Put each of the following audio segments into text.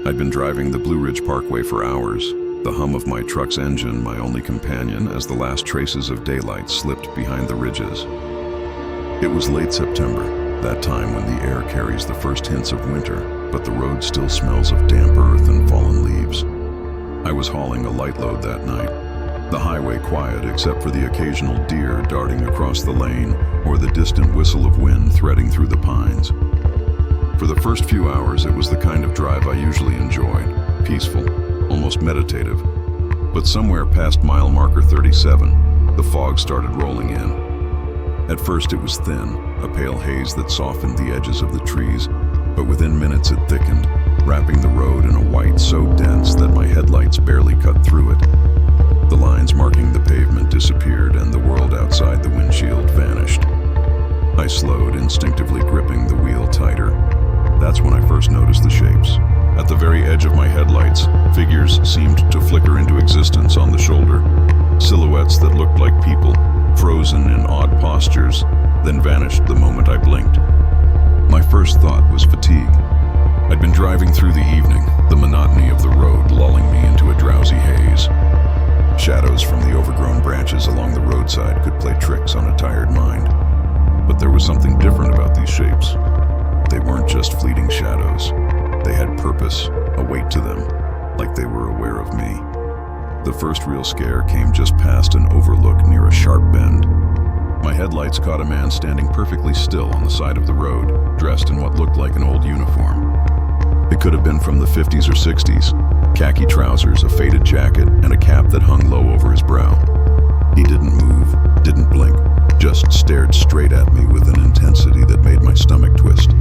I'd been driving the Blue Ridge Parkway for hours, the hum of my truck's engine my only companion as the last traces of daylight slipped behind the ridges. It was late September, that time when the air carries the first hints of winter, but the road still smells of damp earth and fallen leaves. I was hauling a light load that night, the highway quiet except for the occasional deer darting across the lane or the distant whistle of wind threading through the pines. For the first few hours, it was the kind of drive I usually enjoyed, peaceful, almost meditative. But somewhere past mile marker 37, the fog started rolling in. At first it was thin, a pale haze that softened the edges of the trees, but within minutes it thickened, wrapping the road in a white so dense that my headlights barely cut through it. The lines marking the pavement disappeared and the world outside the windshield vanished. I slowed, instinctively gripping the wheel tighter. That's when I first noticed the shapes. At the very edge of my headlights, figures seemed to flicker into existence on the shoulder. Silhouettes that looked like people, frozen in odd postures, then vanished the moment I blinked. My first thought was fatigue. I'd been driving through the evening, the monotony of the road lulling me into a drowsy haze. Shadows from the overgrown branches along the roadside could play tricks on a tired mind. But there was something different about these shapes. They weren't just fleeting shadows. They had purpose, a weight to them, like they were aware of me. The first real scare came just past an overlook near a sharp bend. My headlights caught a man standing perfectly still on the side of the road, dressed in what looked like an old uniform. It could have been from the 50s or 60s, khaki trousers, a faded jacket, and a cap that hung low over his brow. He didn't move, didn't blink, just stared straight at me with an intensity that made my stomach twist.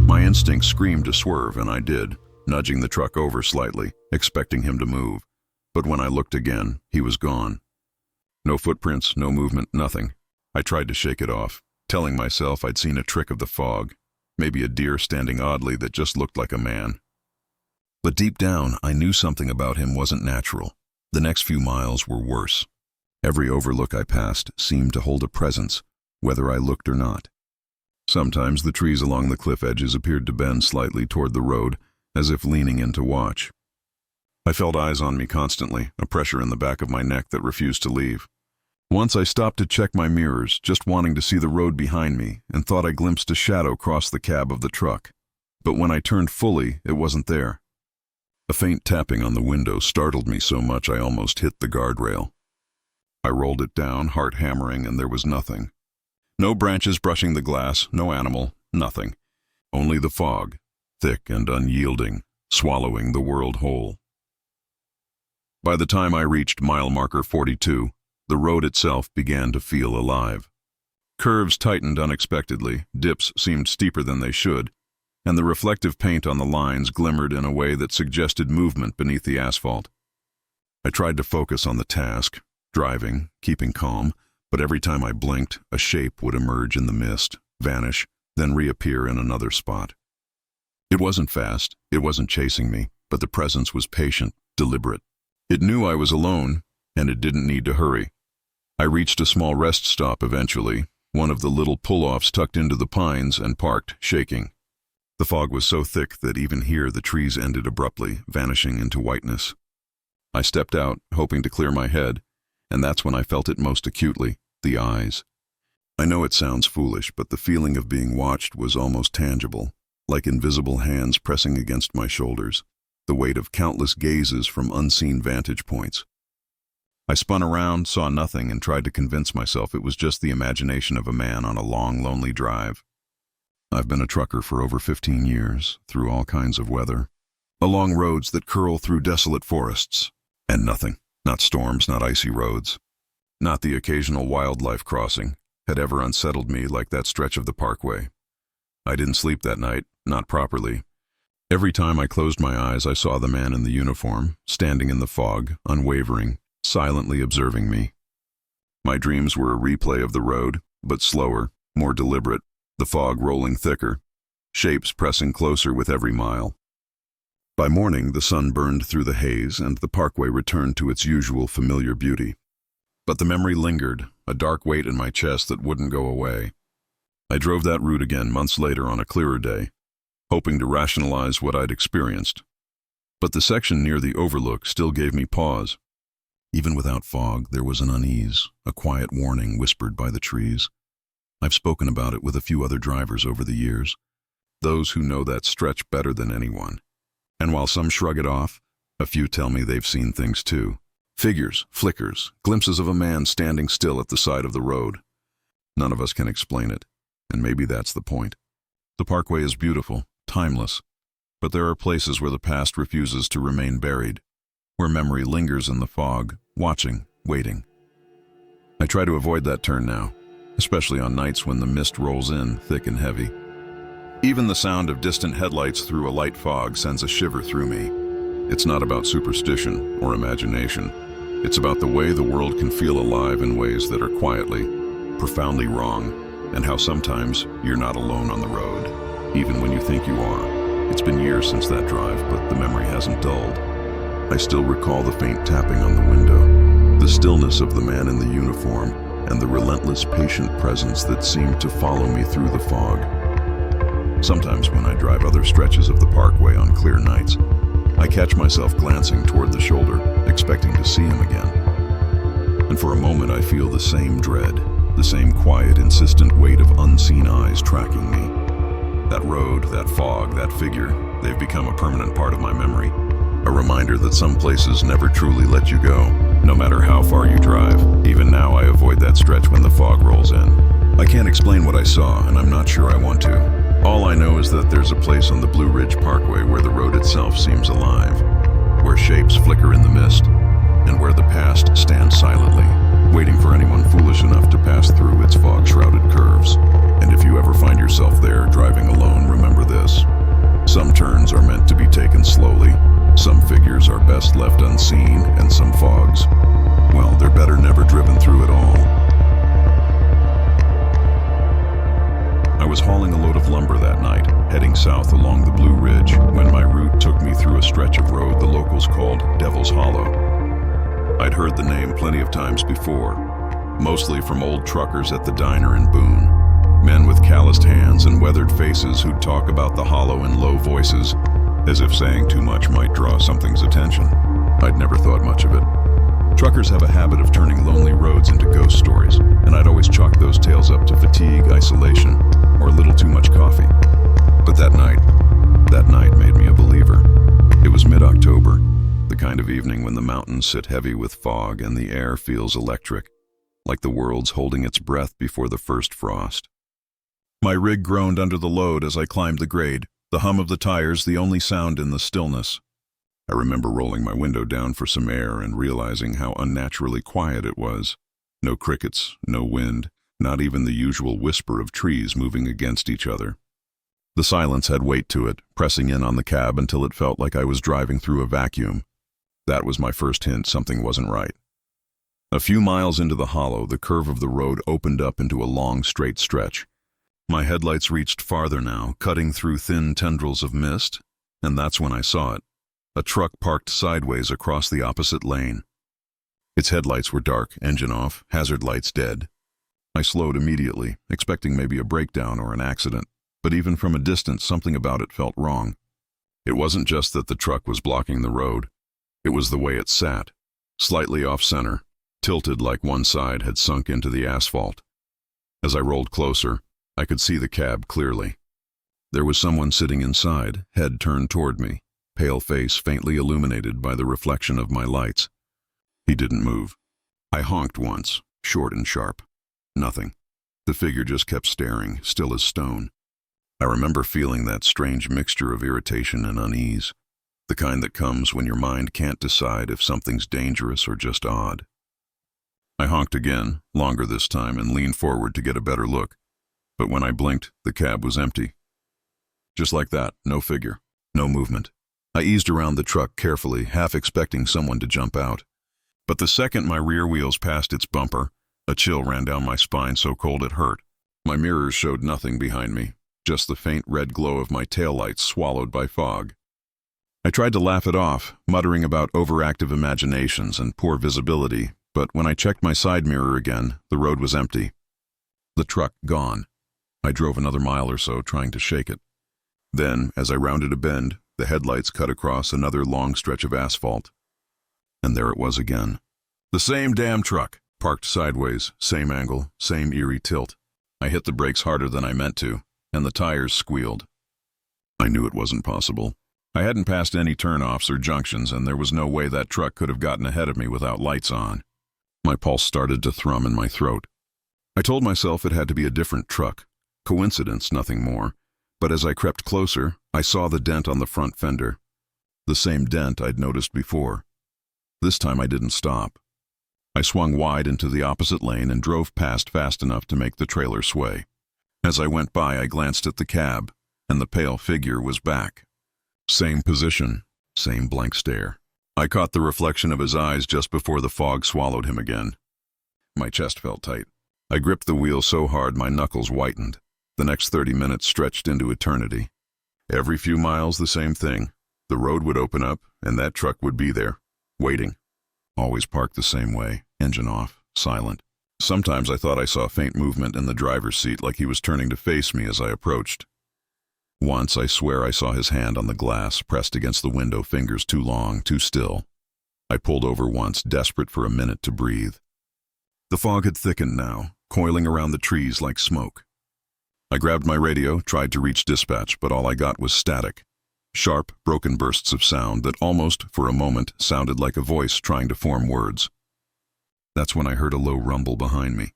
My instinct screamed to swerve, and I did, nudging the truck over slightly, expecting him to move. But when I looked again, he was gone. No footprints, no movement, nothing. I tried to shake it off, telling myself I'd seen a trick of the fog, maybe a deer standing oddly that just looked like a man. But deep down, I knew something about him wasn't natural. The next few miles were worse. Every overlook I passed seemed to hold a presence, whether I looked or not. Sometimes the trees along the cliff edges appeared to bend slightly toward the road, as if leaning in to watch. I felt eyes on me constantly, a pressure in the back of my neck that refused to leave. Once I stopped to check my mirrors, just wanting to see the road behind me, and thought I glimpsed a shadow cross the cab of the truck. But when I turned fully, it wasn't there. A faint tapping on the window startled me so much I almost hit the guardrail. I rolled it down, heart hammering, and there was nothing. No branches brushing the glass, no animal, nothing. Only the fog, thick and unyielding, swallowing the world whole. By the time I reached mile marker 42, the road itself began to feel alive. Curves tightened unexpectedly, dips seemed steeper than they should, and the reflective paint on the lines glimmered in a way that suggested movement beneath the asphalt. I tried to focus on the task, driving, keeping calm, but every time I blinked, a shape would emerge in the mist, vanish, then reappear in another spot. It wasn't fast, it wasn't chasing me, but the presence was patient, deliberate. It knew I was alone, and it didn't need to hurry. I reached a small rest stop eventually, one of the little pull-offs tucked into the pines, and parked, shaking. The fog was so thick that even here the trees ended abruptly, vanishing into whiteness. I stepped out, hoping to clear my head, and that's when I felt it most acutely, the eyes. I know it sounds foolish, but the feeling of being watched was almost tangible, like invisible hands pressing against my shoulders, the weight of countless gazes from unseen vantage points. I spun around, saw nothing, and tried to convince myself it was just the imagination of a man on a long, lonely drive. I've been a trucker for over 15 years, through all kinds of weather, along roads that curl through desolate forests, and nothing. Not storms, not icy roads, not the occasional wildlife crossing, had ever unsettled me like that stretch of the parkway. I didn't sleep that night, not properly. Every time I closed my eyes, I saw the man in the uniform, standing in the fog, unwavering, silently observing me. My dreams were a replay of the road, but slower, more deliberate, the fog rolling thicker, shapes pressing closer with every mile. By morning, the sun burned through the haze, and the parkway returned to its usual familiar beauty. But the memory lingered, a dark weight in my chest that wouldn't go away. I drove that route again months later on a clearer day, hoping to rationalize what I'd experienced. But the section near the overlook still gave me pause. Even without fog, there was an unease, a quiet warning whispered by the trees. I've spoken about it with a few other drivers over the years, those who know that stretch better than anyone. And while some shrug it off, a few tell me they've seen things too. Figures, flickers, glimpses of a man standing still at the side of the road. None of us can explain it, and maybe that's the point. The parkway is beautiful, timeless, but there are places where the past refuses to remain buried, where memory lingers in the fog, watching, waiting. I try to avoid that turn now, especially on nights when the mist rolls in thick and heavy. Even the sound of distant headlights through a light fog sends a shiver through me. It's not about superstition or imagination. It's about the way the world can feel alive in ways that are quietly, profoundly wrong, and how sometimes you're not alone on the road, even when you think you are. It's been years since that drive, but the memory hasn't dulled. I still recall the faint tapping on the window, the stillness of the man in the uniform, and the relentless, patient presence that seemed to follow me through the fog. Sometimes when I drive other stretches of the parkway on clear nights, I catch myself glancing toward the shoulder, expecting to see him again. And for a moment I feel the same dread, the same quiet, insistent weight of unseen eyes tracking me. That road, that fog, that figure, they've become a permanent part of my memory. A reminder that some places never truly let you go, no matter how far you drive. Even now I avoid that stretch when the fog rolls in. I can't explain what I saw, and I'm not sure I want to. All I know is that there's a place on the Blue Ridge Parkway where the road itself seems alive, where shapes flicker in the mist, and where the past stands silently, waiting for anyone foolish enough to pass through its fog-shrouded curves. And if you ever find yourself there driving alone, remember this. Some turns are meant to be taken slowly, some figures are best left unseen, and some fogs, well, they're better never driven through at all. I was hauling a load of lumber that night, heading south along the Blue Ridge, when my route took me through a stretch of road the locals called Devil's Hollow. I'd heard the name plenty of times before, mostly from old truckers at the diner in Boone, men with calloused hands and weathered faces who'd talk about the hollow in low voices, as if saying too much might draw something's attention. I'd never thought much of it. Truckers have a habit of turning lonely roads into ghost stories, and I'd always chalk those tales up to fatigue, isolation, or a little too much coffee. But that night made me a believer. It was mid-October, the kind of evening when the mountains sit heavy with fog and the air feels electric, like the world's holding its breath before the first frost. My rig groaned under the load as I climbed the grade, the hum of the tires the only sound in the stillness. I remember rolling my window down for some air and realizing how unnaturally quiet it was. No crickets, no wind, not even the usual whisper of trees moving against each other. The silence had weight to it, pressing in on the cab until it felt like I was driving through a vacuum. That was my first hint something wasn't right. A few miles into the hollow, the curve of the road opened up into a long, straight stretch. My headlights reached farther now, cutting through thin tendrils of mist, and that's when I saw it. A truck parked sideways across the opposite lane. Its headlights were dark, engine off, hazard lights dead. I slowed immediately, expecting maybe a breakdown or an accident, but even from a distance something about it felt wrong. It wasn't just that the truck was blocking the road. It was the way it sat, slightly off-center, tilted like one side had sunk into the asphalt. As I rolled closer, I could see the cab clearly. There was someone sitting inside, head turned toward me, pale face faintly illuminated by the reflection of my lights. He didn't move. I honked once, short and sharp. Nothing. The figure just kept staring, still as stone. I remember feeling that strange mixture of irritation and unease, the kind that comes when your mind can't decide if something's dangerous or just odd. I honked again, longer this time, and leaned forward to get a better look. But when I blinked, the cab was empty. Just like that, no figure, no movement. I eased around the truck carefully, half expecting someone to jump out. But the second my rear wheels passed its bumper, a chill ran down my spine so cold it hurt. My mirrors showed nothing behind me, just the faint red glow of my taillights swallowed by fog. I tried to laugh it off, muttering about overactive imaginations and poor visibility, but when I checked my side mirror again, the road was empty. The truck gone. I drove another mile or so, trying to shake it. Then, as I rounded a bend, the headlights cut across another long stretch of asphalt. And there it was again. The same damn truck, parked sideways, same angle, same eerie tilt. I hit the brakes harder than I meant to, and the tires squealed. I knew it wasn't possible. I hadn't passed any turnoffs or junctions, and there was no way that truck could have gotten ahead of me without lights on. My pulse started to thrum in my throat. I told myself it had to be a different truck. Coincidence, nothing more. But as I crept closer, I saw the dent on the front fender. The same dent I'd noticed before. This time I didn't stop. I swung wide into the opposite lane and drove past fast enough to make the trailer sway. As I went by, I glanced at the cab, and the pale figure was back. Same position, same blank stare. I caught the reflection of his eyes just before the fog swallowed him again. My chest felt tight. I gripped the wheel so hard my knuckles whitened. The next 30 minutes stretched into eternity. Every few miles, the same thing. The road would open up, and that truck would be there, waiting. Always parked the same way, engine off, silent. Sometimes I thought I saw faint movement in the driver's seat, like he was turning to face me as I approached. Once, I swear I saw his hand on the glass, pressed against the window, fingers too long, too still. I pulled over once, desperate for a minute to breathe. The fog had thickened now, coiling around the trees like smoke. I grabbed my radio, tried to reach dispatch, but all I got was static. Sharp, broken bursts of sound that almost, for a moment, sounded like a voice trying to form words. That's when I heard a low rumble behind me.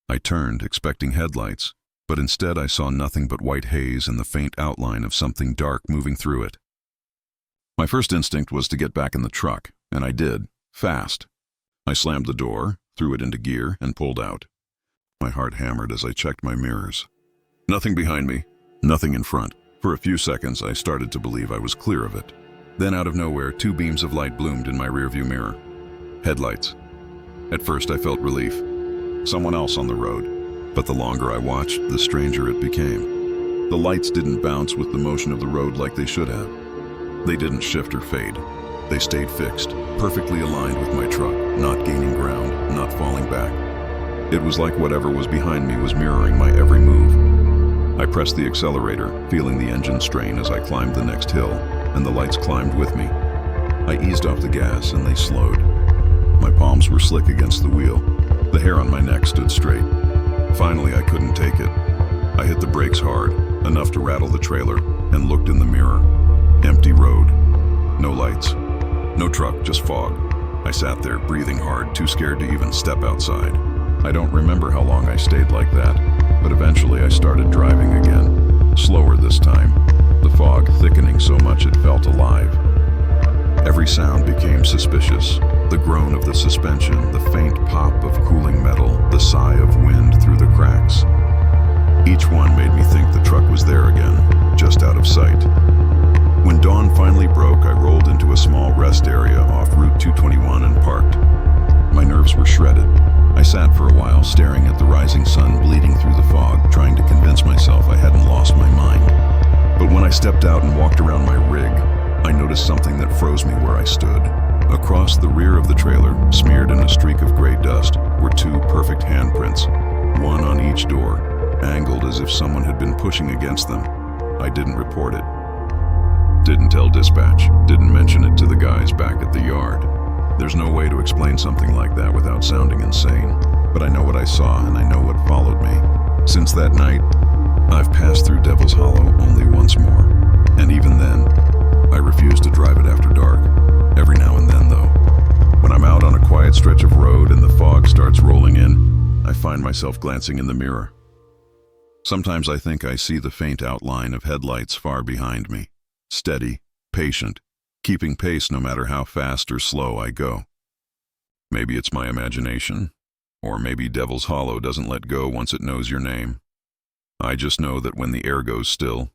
I turned, expecting headlights, but instead I saw nothing but white haze and the faint outline of something dark moving through it. My first instinct was to get back in the truck, and I did, fast. I slammed the door, threw it into gear, and pulled out. My heart hammered as I checked my mirrors. Nothing behind me, nothing in front. For a few seconds, I started to believe I was clear of it. Then out of nowhere, 2 beams of light bloomed in my rearview mirror. Headlights. At first, I felt relief. Someone else on the road. But the longer I watched, the stranger it became. The lights didn't bounce with the motion of the road like they should have. They didn't shift or fade. They stayed fixed, perfectly aligned with my truck, not gaining ground, not falling back. It was like whatever was behind me was mirroring my every move. I pressed the accelerator, feeling the engine strain as I climbed the next hill, and the lights climbed with me. I eased off the gas and they slowed. My palms were slick against the wheel. The hair on my neck stood straight. Finally, I couldn't take it. I hit the brakes hard, enough to rattle the trailer, and looked in the mirror. Empty road. No lights. No truck, just fog. I sat there, breathing hard, too scared to even step outside. I don't remember how long I stayed like that, but eventually I started driving again. Slower this time, the fog thickening so much it felt alive. Every sound became suspicious. The groan of the suspension, the faint pop of cooling metal, the sigh of wind through the cracks. Each one made me think the truck was there again, just out of sight. When dawn finally broke, I rolled into a small rest area off Route 221 and parked. My nerves were shredded. I sat for a while, staring at the rising sun bleeding through the fog, trying to convince myself I hadn't lost my mind. But when I stepped out and walked around my rig, I noticed something that froze me where I stood. Across the rear of the trailer, smeared in a streak of gray dust, were 2 perfect handprints, one on each door, angled as if someone had been pushing against them. I didn't report it. Didn't tell dispatch, didn't mention it to the guys back at the yard. There's no way to explain something like that without sounding insane, but I know what I saw and I know what followed me. Since that night, I've passed through Devil's Hollow only once more, and even then, I refuse to drive it after dark. Every now and then, though, when I'm out on a quiet stretch of road and the fog starts rolling in, I find myself glancing in the mirror. Sometimes I think I see the faint outline of headlights far behind me, steady, patient, keeping pace no matter how fast or slow I go. Maybe it's my imagination, or maybe Devil's Hollow doesn't let go once it knows your name. I just know that when the air goes still,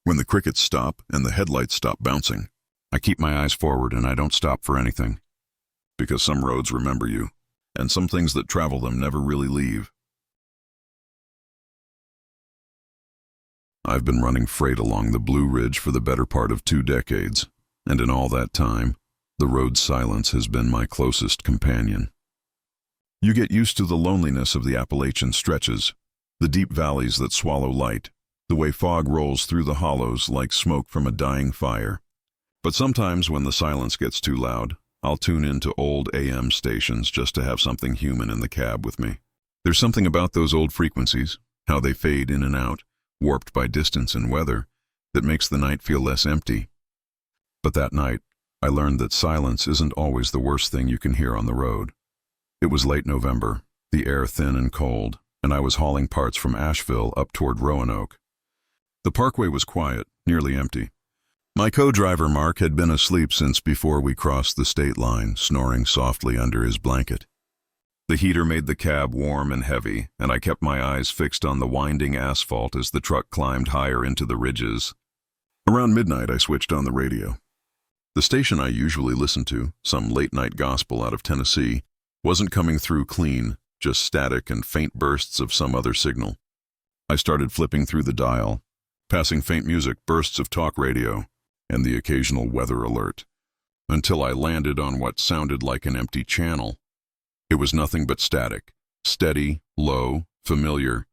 when the crickets stop and the headlights stop bouncing, I keep my eyes forward and I don't stop for anything. Because some roads remember you, and some things that travel them never really leave. I've been running freight along the Blue Ridge for the better part of 2 decades, and in all that time, the road's silence has been my closest companion. You get used to the loneliness of the Appalachian stretches, the deep valleys that swallow light, the way fog rolls through the hollows like smoke from a dying fire, But sometimes when the silence gets too loud, I'll tune into old AM stations just to have something human in the cab with me. There's something about those old frequencies, how they fade in and out, warped by distance and weather, that makes the night feel less empty. But that night, I learned that silence isn't always the worst thing you can hear on the road. It was late November, the air thin and cold, and I was hauling parts from Asheville up toward Roanoke. The parkway was quiet, nearly empty. My co-driver Mark had been asleep since before we crossed the state line, snoring softly under his blanket. The heater made the cab warm and heavy, and I kept my eyes fixed on the winding asphalt as the truck climbed higher into the ridges. Around midnight, I switched on the radio. The station I usually listen to, some late-night gospel out of Tennessee, wasn't coming through clean, just static and faint bursts of some other signal. I started flipping through the dial, passing faint music, bursts of talk radio, and the occasional weather alert, until I landed on what sounded like an empty channel. It was nothing but static, steady, low, familiar.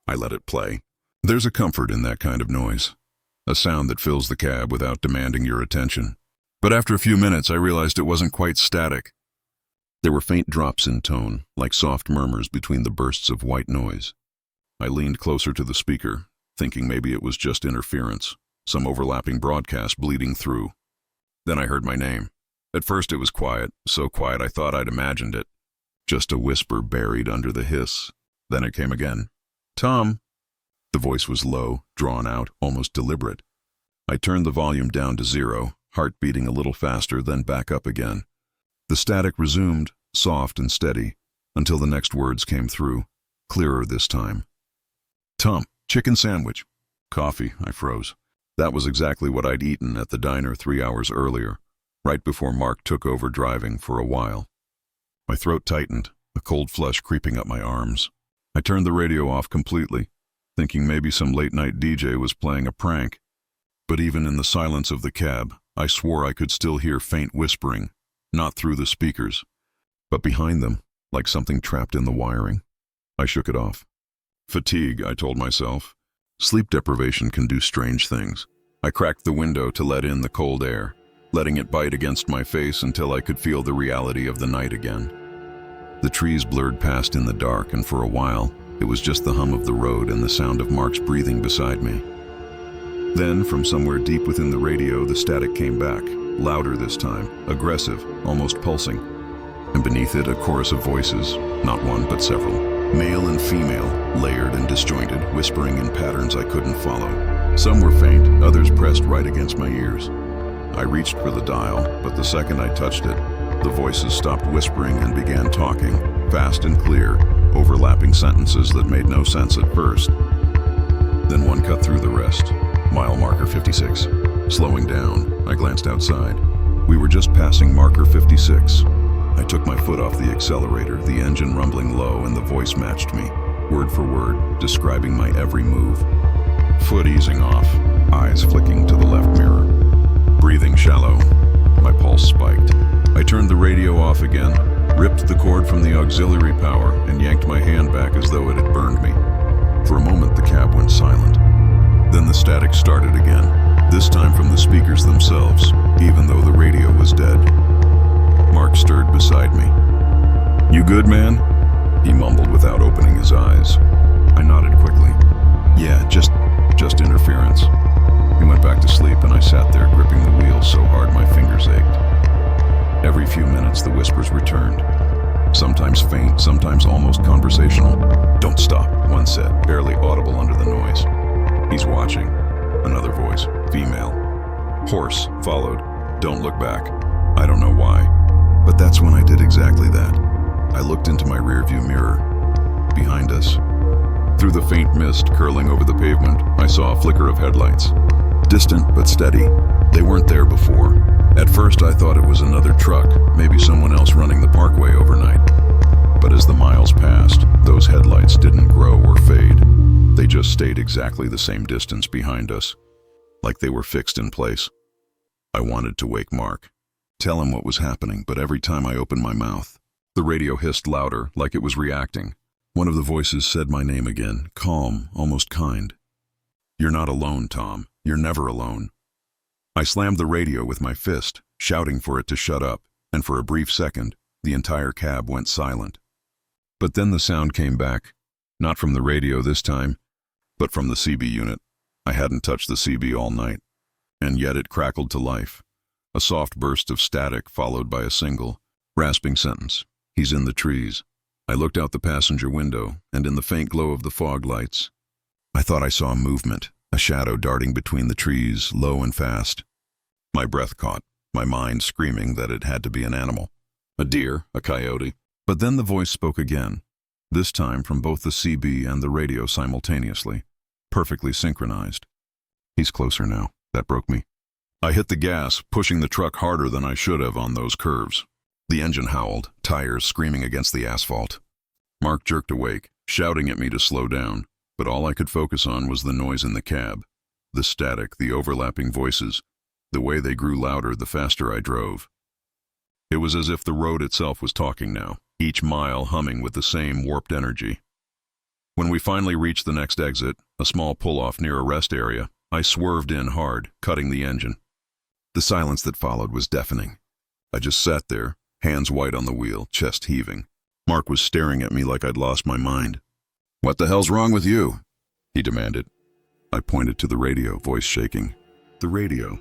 I let it play. There's a comfort in that kind of noise, a sound that fills the cab without demanding your attention. But after a few minutes, I realized it wasn't quite static. There were faint drops in tone, like soft murmurs between the bursts of white noise. I leaned closer to the speaker, thinking maybe it was just interference, some overlapping broadcast bleeding through. Then I heard my name. At first it was quiet, so quiet I thought I'd imagined it. Just a whisper buried under the hiss. Then it came again. "Tom." The voice was low, drawn out, almost deliberate. I turned the volume down to 0, heart beating a little faster, then back up again. The static resumed, soft and steady, until the next words came through, clearer this time. "Tom, chicken sandwich." "Coffee," I froze. That was exactly what I'd eaten at the diner 3 hours earlier, right before Mark took over driving for a while. My throat tightened, a cold flush creeping up my arms. I turned the radio off completely, thinking maybe some late-night DJ was playing a prank. But even in the silence of the cab, I swore I could still hear faint whispering, not through the speakers, but behind them, like something trapped in the wiring. I shook it off. Fatigue, I told myself. Sleep deprivation can do strange things. I cracked the window to let in the cold air, letting it bite against my face until I could feel the reality of the night again. The trees blurred past in the dark, and for a while, it was just the hum of the road and the sound of Mark's breathing beside me. Then, from somewhere deep within the radio, the static came back, louder this time, aggressive, almost pulsing. And beneath it, a chorus of voices, not one but several, male and female, layered and disjointed, whispering in patterns I couldn't follow. Some were faint, others pressed right against my ears. I reached for the dial, but the second I touched it, the voices stopped whispering and began talking, fast and clear, overlapping sentences that made no sense at first. Then one cut through the rest. Mile marker 56. Slowing down, I glanced outside. We were just passing marker 56. I took my foot off the accelerator, the engine rumbling low, and the voice matched me, word for word, describing my every move. Foot easing off, eyes flicking to the left mirror. Breathing shallow, my pulse spiked. I turned the radio off again, ripped the cord from the auxiliary power, and yanked my hand back as though it had burned me. For a moment, the cab went silent. Then the static started again, this time from the speakers themselves, even though the radio was dead. Mark stirred beside me. "You good, man?" he mumbled without opening his eyes. I nodded quickly. "Yeah, just interference." He went back to sleep, and I sat there gripping the wheel so hard my fingers ached. Every few minutes the whispers returned, sometimes faint, sometimes almost conversational. "Don't stop," one said, barely audible under the noise. "He's watching." Another voice, female. "Horse," followed. "Don't look back." I don't know why, but that's when I did exactly that. I looked into my rearview mirror. Behind us, through the faint mist curling over the pavement, I saw a flicker of headlights. Distant but steady. They weren't there before. At first I thought it was another truck, maybe someone else running the parkway overnight. But as the miles passed, those headlights didn't grow or fade. They just stayed exactly the same distance behind us, like they were fixed in place. I wanted to wake Mark, tell him what was happening, but every time I opened my mouth, the radio hissed louder, like it was reacting. One of the voices said my name again, calm, almost kind. "You're not alone, Tom. You're never alone." I slammed the radio with my fist, shouting for it to shut up, and for a brief second, the entire cab went silent. But then the sound came back, not from the radio this time, but from the CB unit. I hadn't touched the CB all night, and yet it crackled to life. A soft burst of static followed by a single, rasping sentence. "He's in the trees." I looked out the passenger window, and in the faint glow of the fog lights, I thought I saw a movement, a shadow darting between the trees, low and fast. My breath caught, my mind screaming that it had to be an animal. A deer, a coyote. But then the voice spoke again, this time from both the CB and the radio simultaneously, perfectly synchronized. "He's closer now." That broke me. I hit the gas, pushing the truck harder than I should have on those curves. The engine howled, tires screaming against the asphalt. Mark jerked awake, shouting at me to slow down, but all I could focus on was the noise in the cab, the static, the overlapping voices, the way they grew louder the faster I drove. It was as if the road itself was talking now, each mile humming with the same warped energy. When we finally reached the next exit, a small pull-off near a rest area, I swerved in hard, cutting the engine. The silence that followed was deafening. I just sat there, hands white on the wheel, chest heaving. Mark was staring at me like I'd lost my mind. "What the hell's wrong with you?" he demanded. I pointed to the radio, voice shaking. The radio.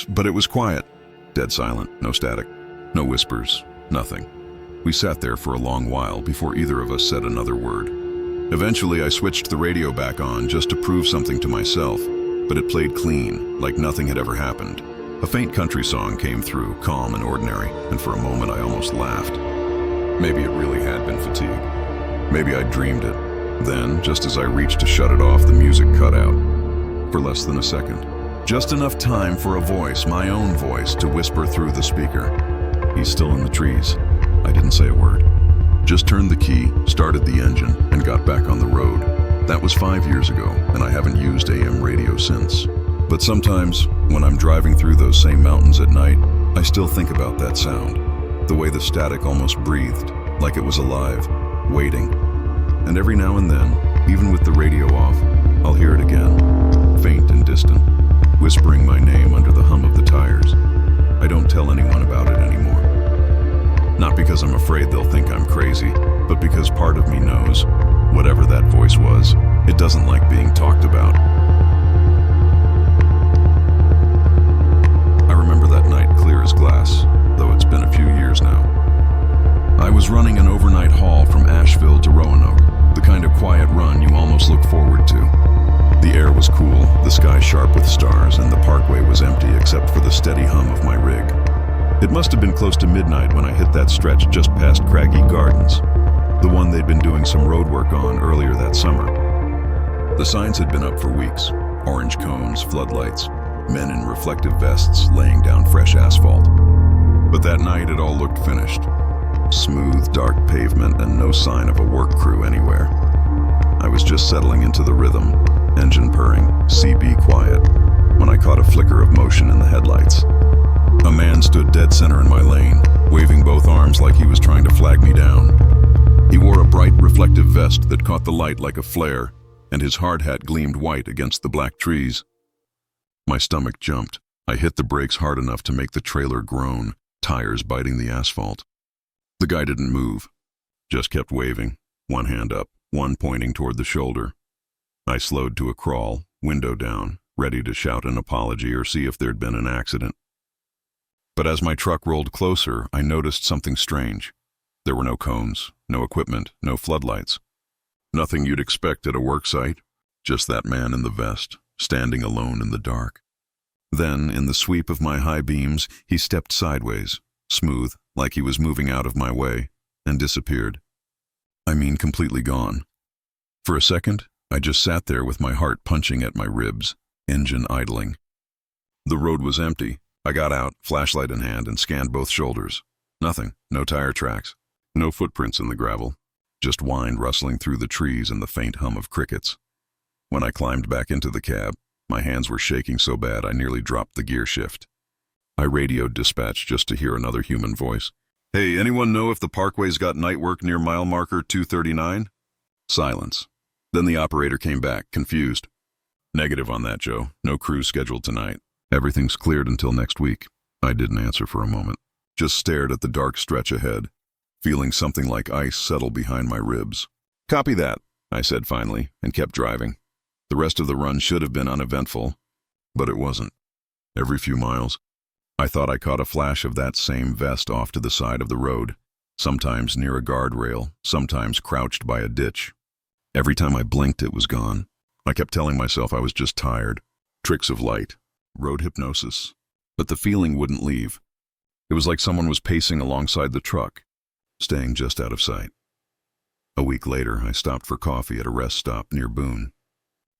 But it was quiet. Dead silent, no static, no whispers, nothing. We sat there for a long while before either of us said another word. Eventually, I switched the radio back on just to prove something to myself, but it played clean, like nothing had ever happened. A faint country song came through, calm and ordinary, and for a moment I almost laughed. Maybe it really had been fatigue. Maybe I'd dreamed it. Then, just as I reached to shut it off, the music cut out. For less than a second. Just enough time for a voice, my own voice, to whisper through the speaker. "He's still in the trees." I didn't say a word. Just turned the key, started the engine, and got back on the road. That was 5 years ago, and I haven't used AM radio since. But sometimes, when I'm driving through those same mountains at night, I still think about that sound. The way the static almost breathed, like it was alive, waiting. And every now and then, even with the radio off, I'll hear it again, faint and distant, whispering my name under the hum of the tires. I don't tell anyone about it anymore. Not because I'm afraid they'll think I'm crazy, but because part of me knows, whatever that voice was, it doesn't like being talked about. I remember that night clear as glass, though it's been a few years now. I was running an overnight haul from Asheville to Roanoke, the kind of quiet run you almost look forward to. The air was cool, the sky sharp with stars, and the parkway was empty except for the steady hum of my rig. It must have been close to midnight when I hit that stretch just past Craggy Gardens, the one they'd been doing some road work on earlier that summer. The signs had been up for weeks, orange cones, floodlights, men in reflective vests laying down fresh asphalt. But that night it all looked finished. Smooth, dark pavement and no sign of a work crew anywhere. I was just settling into the rhythm, engine purring, CB quiet, when I caught a flicker of motion in the headlights. A man stood dead center in my lane, waving both arms like he was trying to flag me down. He wore a bright, reflective vest that caught the light like a flare, and his hard hat gleamed white against the black trees. My stomach jumped. I hit the brakes hard enough to make the trailer groan, tires biting the asphalt. The guy didn't move, just kept waving, one hand up, one pointing toward the shoulder. I slowed to a crawl, window down, ready to shout an apology or see if there'd been an accident. But as my truck rolled closer, I noticed something strange. There were no cones, no equipment, no floodlights. Nothing you'd expect at a work site, just that man in the vest, standing alone in the dark. Then, in the sweep of my high beams, he stepped sideways, smooth, like he was moving out of my way, and disappeared. I mean, completely gone. For a second, I just sat there with my heart punching at my ribs, engine idling. The road was empty. I got out, flashlight in hand, and scanned both shoulders. Nothing, no tire tracks, no footprints in the gravel, just wind rustling through the trees and the faint hum of crickets. When I climbed back into the cab, my hands were shaking so bad I nearly dropped the gear shift. I radioed dispatch just to hear another human voice. "Hey, anyone know if the parkway's got night work near mile marker 239? Silence. Then the operator came back, confused. "Negative on that, Joe. No crew scheduled tonight. Everything's cleared until next week. I didn't answer for a moment. Just stared at the dark stretch ahead, feeling something like ice settle behind my ribs. Copy that, I said finally, and kept driving. The rest of the run should have been uneventful, but it wasn't. Every few miles, I thought I caught a flash of that same vest off to the side of the road, sometimes near a guardrail, sometimes crouched by a ditch. Every time I blinked, it was gone. I kept telling myself I was just tired. Tricks of light, road hypnosis. But the feeling wouldn't leave. It was like someone was pacing alongside the truck, staying just out of sight. A week later, I stopped for coffee at a rest stop near Boone.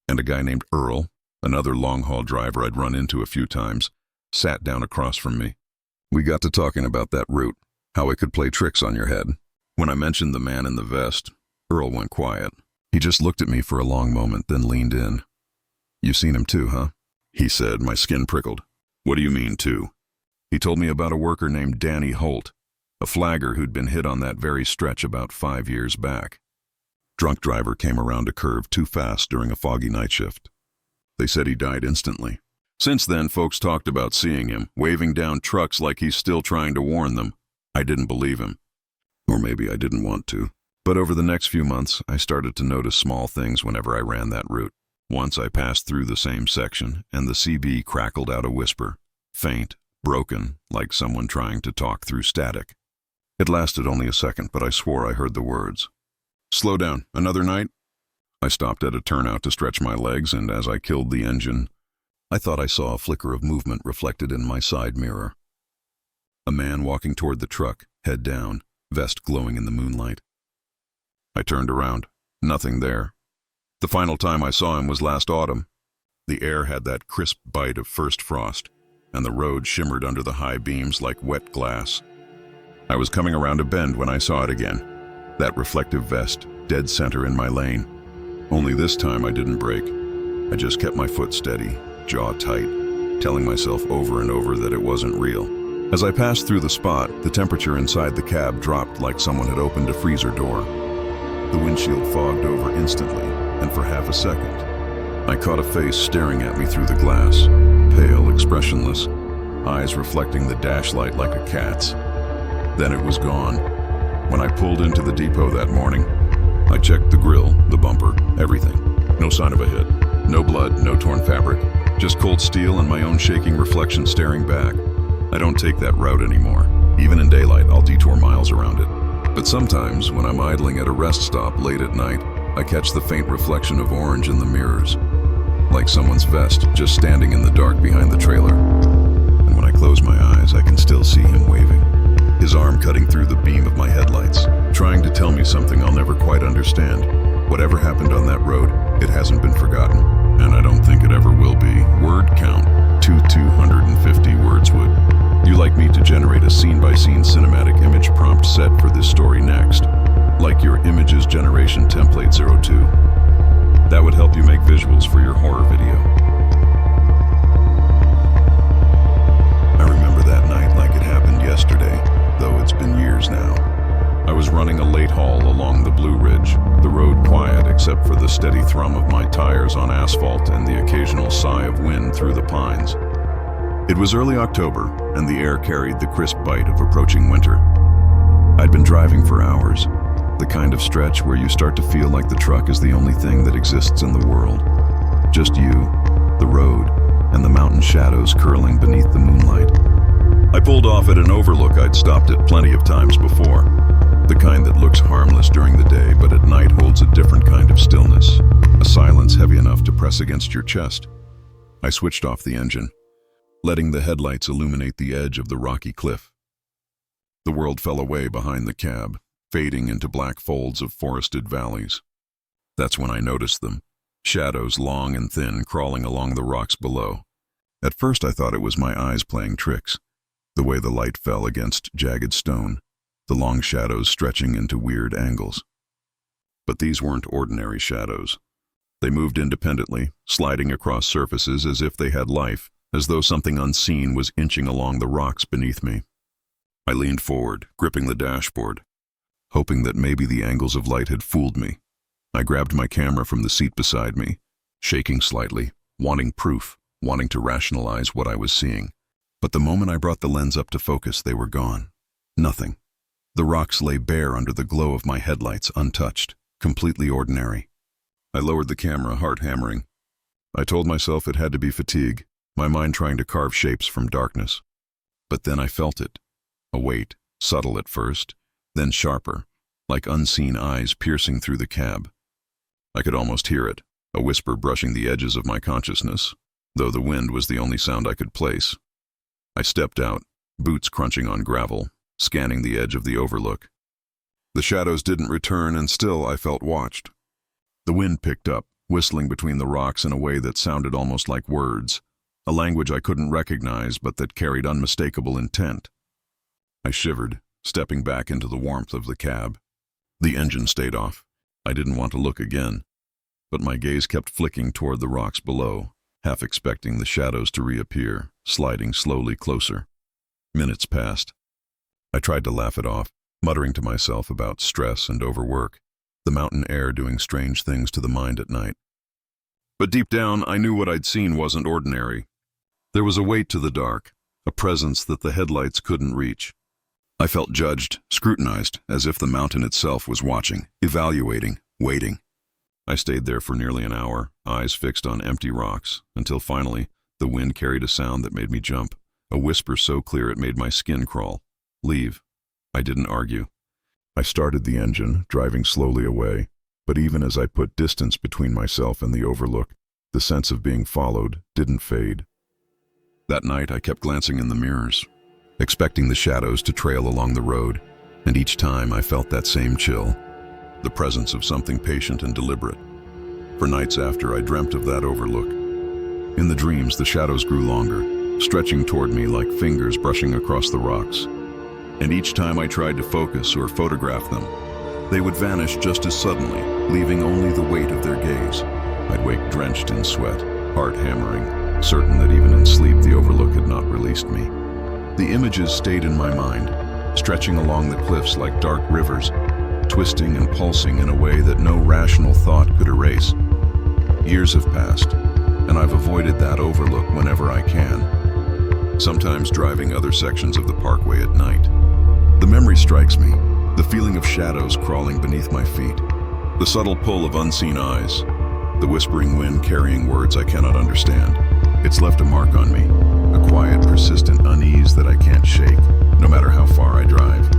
And a guy named Earl, another long-haul driver I'd run into a few times, sat down across from me. We got to talking about that route, how it could play tricks on your head. When I mentioned the man in the vest, Earl went quiet. He just looked at me for a long moment, then leaned in. "You've seen him too, huh?" he said. My skin prickled. "What do you mean, too?" He told me about a worker named Danny Holt, a flagger who'd been hit on that very stretch about 5 years back. Drunk driver came around a curve too fast during a foggy night shift. They said he died instantly. Since then, folks talked about seeing him, waving down trucks like he's still trying to warn them. I didn't believe him. Or maybe I didn't want to. But over the next few months, I started to notice small things whenever I ran that route. Once I passed through the same section, and the CB crackled out a whisper, faint, broken, like someone trying to talk through static. It lasted only a second, but I swore I heard the words. "Slow down, another night?" I stopped at a turnout to stretch my legs, and as I killed the engine, I thought I saw a flicker of movement reflected in my side mirror. A man walking toward the truck, head down, vest glowing in the moonlight. I turned around. Nothing there. The final time I saw him was last autumn. The air had that crisp bite of first frost, and the road shimmered under the high beams like wet glass. I was coming around a bend when I saw it again. That reflective vest, dead center in my lane. Only this time I didn't brake. I just kept my foot steady, jaw tight, telling myself over and over that it wasn't real. As I passed through the spot, the temperature inside the cab dropped like someone had opened a freezer door. The windshield fogged over instantly, and for half a second, I caught a face staring at me through the glass, pale, expressionless, eyes reflecting the dash light like a cat's. Then it was gone. When I pulled into the depot that morning, I checked the grille, the bumper, everything. No sign of a hit. No blood, no torn fabric. Just cold steel and my own shaking reflection staring back. I don't take that route anymore. Even in daylight, I'll detour miles around it. But sometimes, when I'm idling at a rest stop late at night, I catch the faint reflection of orange in the mirrors, like someone's vest just standing in the dark behind the trailer. And when I close my eyes, I can still see him waving, his arm cutting through the beam of my headlights, trying to tell me something I'll never quite understand. Whatever happened on that road, it hasn't been forgotten, and I don't think it ever will be. Word count, 250 words would. You like me to generate a scene-by-scene cinematic image prompt set for this story next, like your Images Generation Template 02. That would help you make visuals for your horror video. I remember that night like it happened yesterday, though it's been years now. I was running a late haul along the Blue Ridge, the road quiet except for the steady thrum of my tires on asphalt and the occasional sigh of wind through the pines. It was early October, and the air carried the crisp bite of approaching winter. I'd been driving for hours, the kind of stretch where you start to feel like the truck is the only thing that exists in the world. Just you, the road, and the mountain shadows curling beneath the moonlight. I pulled off at an overlook I'd stopped at plenty of times before, the kind that looks harmless during the day but at night holds a different kind of stillness, a silence heavy enough to press against your chest. I switched off the engine, letting the headlights illuminate the edge of the rocky cliff. The world fell away behind the cab, fading into black folds of forested valleys. That's when I noticed them, shadows long and thin crawling along the rocks below. At first I thought it was my eyes playing tricks, the way the light fell against jagged stone, the long shadows stretching into weird angles. But these weren't ordinary shadows. They moved independently, sliding across surfaces as if they had life, as though something unseen was inching along the rocks beneath me. I leaned forward, gripping the dashboard, hoping that maybe the angles of light had fooled me. I grabbed my camera from the seat beside me, shaking slightly, wanting proof. wanting to rationalize what I was seeing. But the moment I brought the lens up to focus, they were gone. Nothing. The rocks lay bare under the glow of my headlights, untouched, completely ordinary. I lowered the camera, heart hammering. I told myself it had to be fatigue, my mind trying to carve shapes from darkness. But then I felt it. A weight, subtle at first, then sharper, like unseen eyes piercing through the cab. I could almost hear it, a whisper brushing the edges of my consciousness, though the wind was the only sound I could place. I stepped out, boots crunching on gravel, scanning the edge of the overlook. The shadows didn't return, and still I felt watched. The wind picked up, whistling between the rocks in a way that sounded almost like words, a language I couldn't recognize but that carried unmistakable intent. I shivered, stepping back into the warmth of the cab. The engine stayed off. I didn't want to look again, but my gaze kept flicking toward the rocks below, half expecting the shadows to reappear, sliding slowly closer. Minutes passed. I tried to laugh it off, muttering to myself about stress and overwork, the mountain air doing strange things to the mind at night. But deep down, I knew what I'd seen wasn't ordinary. There was a weight to the dark, a presence that the headlights couldn't reach. I felt judged, scrutinized, as if the mountain itself was watching, evaluating, waiting. I stayed there for nearly an hour, eyes fixed on empty rocks, until finally, the wind carried a sound that made me jump, a whisper so clear it made my skin crawl. Leave. I didn't argue. I started the engine, driving slowly away, but even as I put distance between myself and the overlook, the sense of being followed didn't fade. That night, I kept glancing in the mirrors, expecting the shadows to trail along the road, and each time I felt that same chill, the presence of something patient and deliberate. For nights after, I dreamt of that overlook. In the dreams, the shadows grew longer, stretching toward me like fingers brushing across the rocks. And each time I tried to focus or photograph them, they would vanish just as suddenly, leaving only the weight of their gaze. I'd wake drenched in sweat, heart hammering, certain that even in sleep the overlook had not released me. The images stayed in my mind, stretching along the cliffs like dark rivers, twisting and pulsing in a way that no rational thought could erase. Years have passed, and I've avoided that overlook whenever I can, sometimes driving other sections of the parkway at night. The memory strikes me, the feeling of shadows crawling beneath my feet, the subtle pull of unseen eyes, the whispering wind carrying words I cannot understand. It's left a mark on me, a quiet, persistent unease that I can't shake, no matter how far I drive.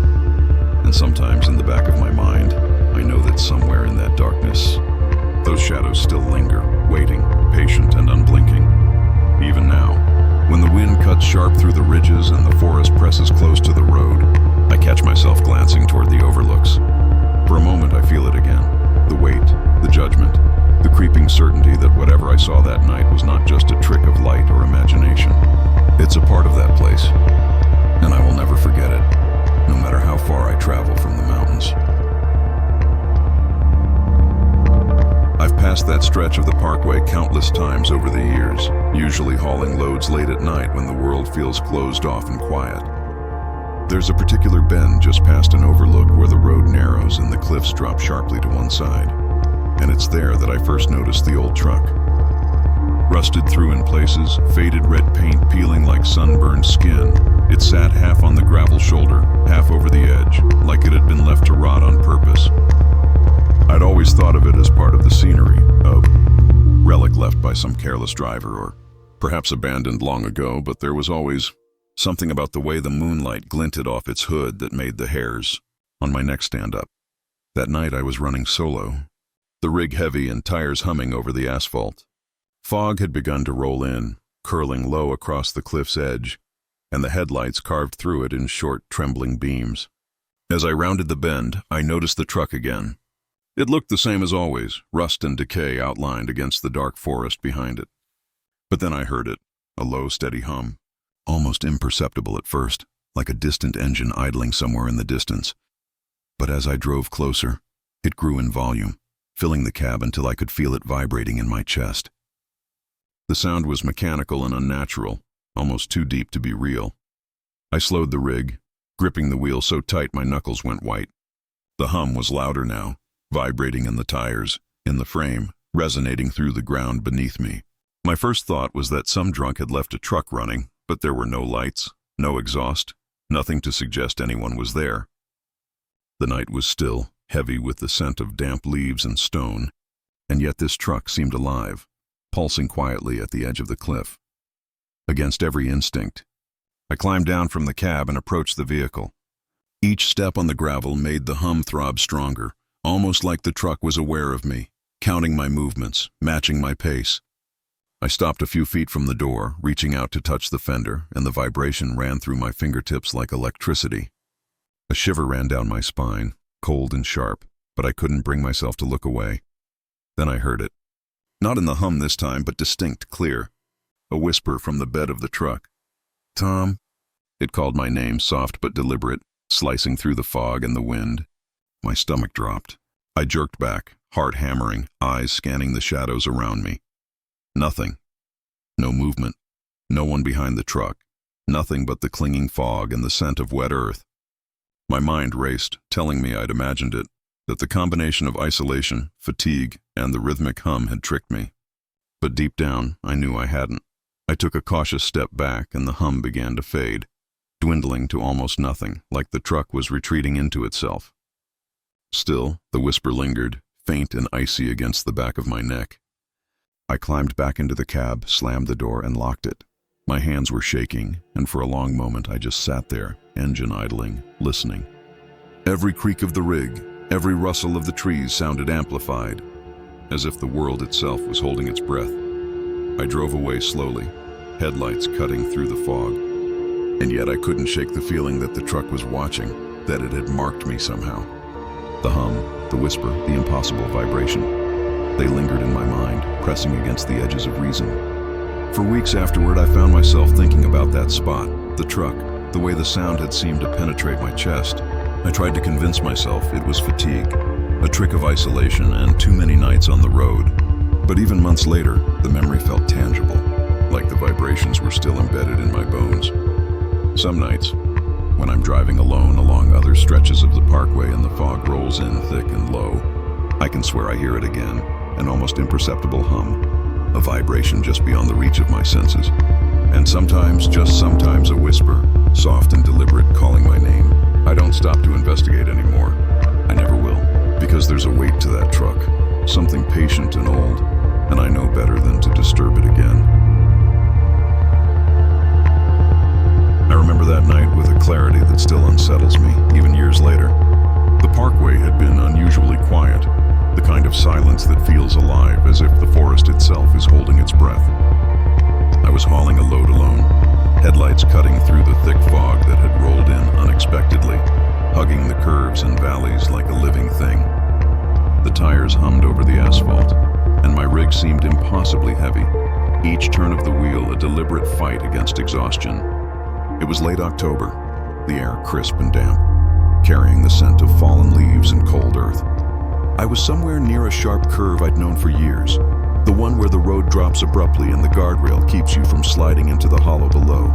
And sometimes in the back of my mind, I know that somewhere in that darkness, those shadows still linger, waiting, patient and unblinking. Even now, when the wind cuts sharp through the ridges and the forest presses close to the road, I catch myself glancing toward the overlooks. For a moment, I feel it again, the weight, the judgment, the creeping certainty that whatever I saw that night was not just a trick of light or imagination. It's a part of that place, and I will never forget it, no matter how far I travel from the mountains. I've passed that stretch of the parkway countless times over the years, usually hauling loads late at night when the world feels closed off and quiet. There's a particular bend just past an overlook where the road narrows and the cliffs drop sharply to one side. And it's there that I first noticed the old truck. Rusted through in places, faded red paint peeling like sunburned skin, it sat half on the gravel shoulder, half over the edge, like it had been left to rot on purpose. I'd always thought of it as part of the scenery, a relic left by some careless driver or perhaps abandoned long ago, but there was always something about the way the moonlight glinted off its hood that made the hairs on my neck stand up. That night I was running solo, the rig heavy and tires humming over the asphalt. Fog had begun to roll in, curling low across the cliff's edge, and the headlights carved through it in short, trembling beams. As I rounded the bend, I noticed the truck again. It looked the same as always, rust and decay outlined against the dark forest behind it. But then I heard it, a low, steady hum, almost imperceptible at first, like a distant engine idling somewhere in the distance. But as I drove closer, it grew in volume, filling the cab until I could feel it vibrating in my chest. The sound was mechanical and unnatural, almost too deep to be real. I slowed the rig, gripping the wheel so tight my knuckles went white. The hum was louder now, vibrating in the tires, in the frame, resonating through the ground beneath me. My first thought was that some drunk had left a truck running, but there were no lights, no exhaust, nothing to suggest anyone was there. The night was still, heavy with the scent of damp leaves and stone, and yet this truck seemed alive, pulsing quietly at the edge of the cliff. Against every instinct, I climbed down from the cab and approached the vehicle. Each step on the gravel made the hum throb stronger, almost like the truck was aware of me, counting my movements, matching my pace. I stopped a few feet from the door, reaching out to touch the fender, and the vibration ran through my fingertips like electricity. A shiver ran down my spine, cold and sharp, but I couldn't bring myself to look away. Then I heard it. Not in the hum this time, but distinct, clear. A whisper from the bed of the truck. "Tom." It called my name, soft but deliberate, slicing through the fog and the wind. My stomach dropped. I jerked back, heart hammering, eyes scanning the shadows around me. Nothing. No movement. No one behind the truck. Nothing but the clinging fog and the scent of wet earth. My mind raced, telling me I'd imagined it, that the combination of isolation, fatigue, and the rhythmic hum had tricked me. But deep down, I knew I hadn't. I took a cautious step back and the hum began to fade, dwindling to almost nothing, like the truck was retreating into itself. Still, the whisper lingered, faint and icy against the back of my neck. I climbed back into the cab, slammed the door, and locked it. My hands were shaking, and for a long moment I just sat there, engine idling, listening. Every creak of the rig, every rustle of the trees sounded amplified, as if the world itself was holding its breath. I drove away slowly, headlights cutting through the fog, and yet I couldn't shake the feeling that the truck was watching, that it had marked me somehow. The hum, the whisper, the impossible vibration. They lingered in my mind, pressing against the edges of reason. For weeks afterward, I found myself thinking about that spot, the truck, the way the sound had seemed to penetrate my chest. I tried to convince myself it was fatigue, a trick of isolation and too many nights on the road. But even months later, the memory felt tangible, like the vibrations were still embedded in my bones. Some nights, when I'm driving alone along other stretches of the parkway and the fog rolls in thick and low, I can swear I hear it again, an almost imperceptible hum, a vibration just beyond the reach of my senses. And sometimes, just sometimes, a whisper, soft and deliberate, calling my name. I don't stop to investigate anymore. I never will, because there's a weight to that truck, something patient and old, and I know better than to disturb it again. I remember that night with a clarity that still unsettles me, even years later. The parkway had been unusually quiet, the kind of silence that feels alive, as if the forest itself is holding its breath. I was hauling a load alone, headlights cutting through the thick fog that had rolled in unexpectedly, hugging the curves and valleys like a living thing. The tires hummed over the asphalt, and my rig seemed impossibly heavy, each turn of the wheel a deliberate fight against exhaustion. It was late October, the air crisp and damp, carrying the scent of fallen leaves and cold earth. I was somewhere near a sharp curve I'd known for years, the one where the road drops abruptly and the guardrail keeps you from sliding into the hollow below.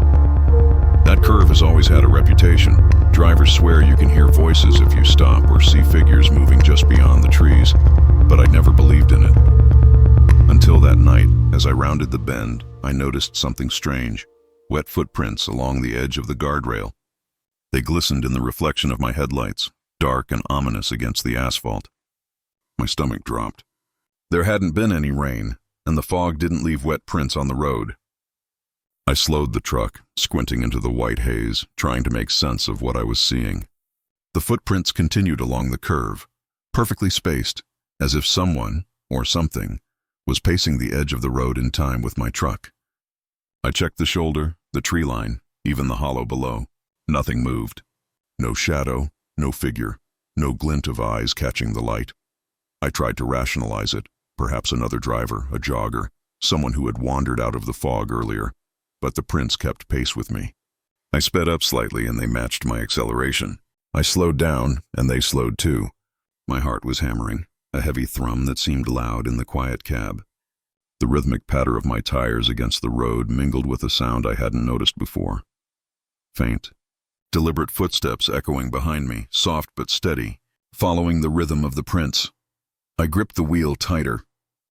That curve has always had a reputation. Drivers swear you can hear voices if you stop or see figures moving just beyond the trees, but I'd never believed in it. Until that night, as I rounded the bend, I noticed something strange, wet footprints along the edge of the guardrail. They glistened in the reflection of my headlights, dark and ominous against the asphalt. My stomach dropped. There hadn't been any rain, and the fog didn't leave wet prints on the road. I slowed the truck, squinting into the white haze, trying to make sense of what I was seeing. The footprints continued along the curve, perfectly spaced, as if someone, or something, was pacing the edge of the road in time with my truck. I checked the shoulder, the tree line, even the hollow below. Nothing moved. No shadow, no figure, no glint of eyes catching the light. I tried to rationalize it, perhaps another driver, a jogger, someone who had wandered out of the fog earlier, but the prints kept pace with me. I sped up slightly and they matched my acceleration. I slowed down and they slowed too. My heart was hammering, a heavy thrum that seemed loud in the quiet cab. The rhythmic patter of my tires against the road mingled with a sound I hadn't noticed before. Faint, deliberate footsteps echoing behind me, soft but steady, following the rhythm of the prints. I gripped the wheel tighter,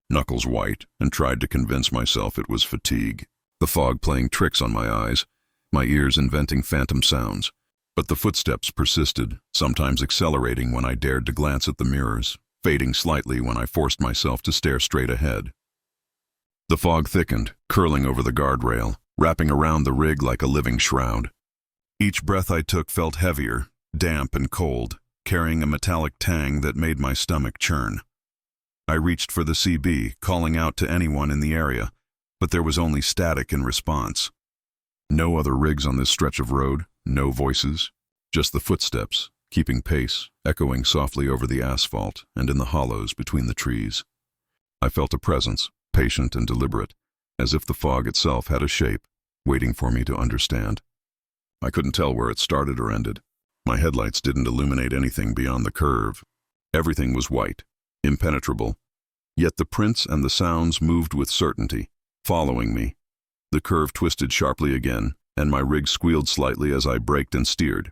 knuckles white, and tried to convince myself it was fatigue. The fog playing tricks on my eyes, my ears inventing phantom sounds. But the footsteps persisted, sometimes accelerating when I dared to glance at the mirrors, fading slightly when I forced myself to stare straight ahead. The fog thickened, curling over the guardrail, wrapping around the rig like a living shroud. Each breath I took felt heavier, damp and cold, carrying a metallic tang that made my stomach churn. I reached for the CB, calling out to anyone in the area, but there was only static in response. No other rigs on this stretch of road, no voices, just the footsteps, keeping pace, echoing softly over the asphalt and in the hollows between the trees. I felt a presence, patient and deliberate, as if the fog itself had a shape, waiting for me to understand. I couldn't tell where it started or ended. My headlights didn't illuminate anything beyond the curve. Everything was white, impenetrable. Yet the prints and the sounds moved with certainty, following me. The curve twisted sharply again, and my rig squealed slightly as I braked and steered.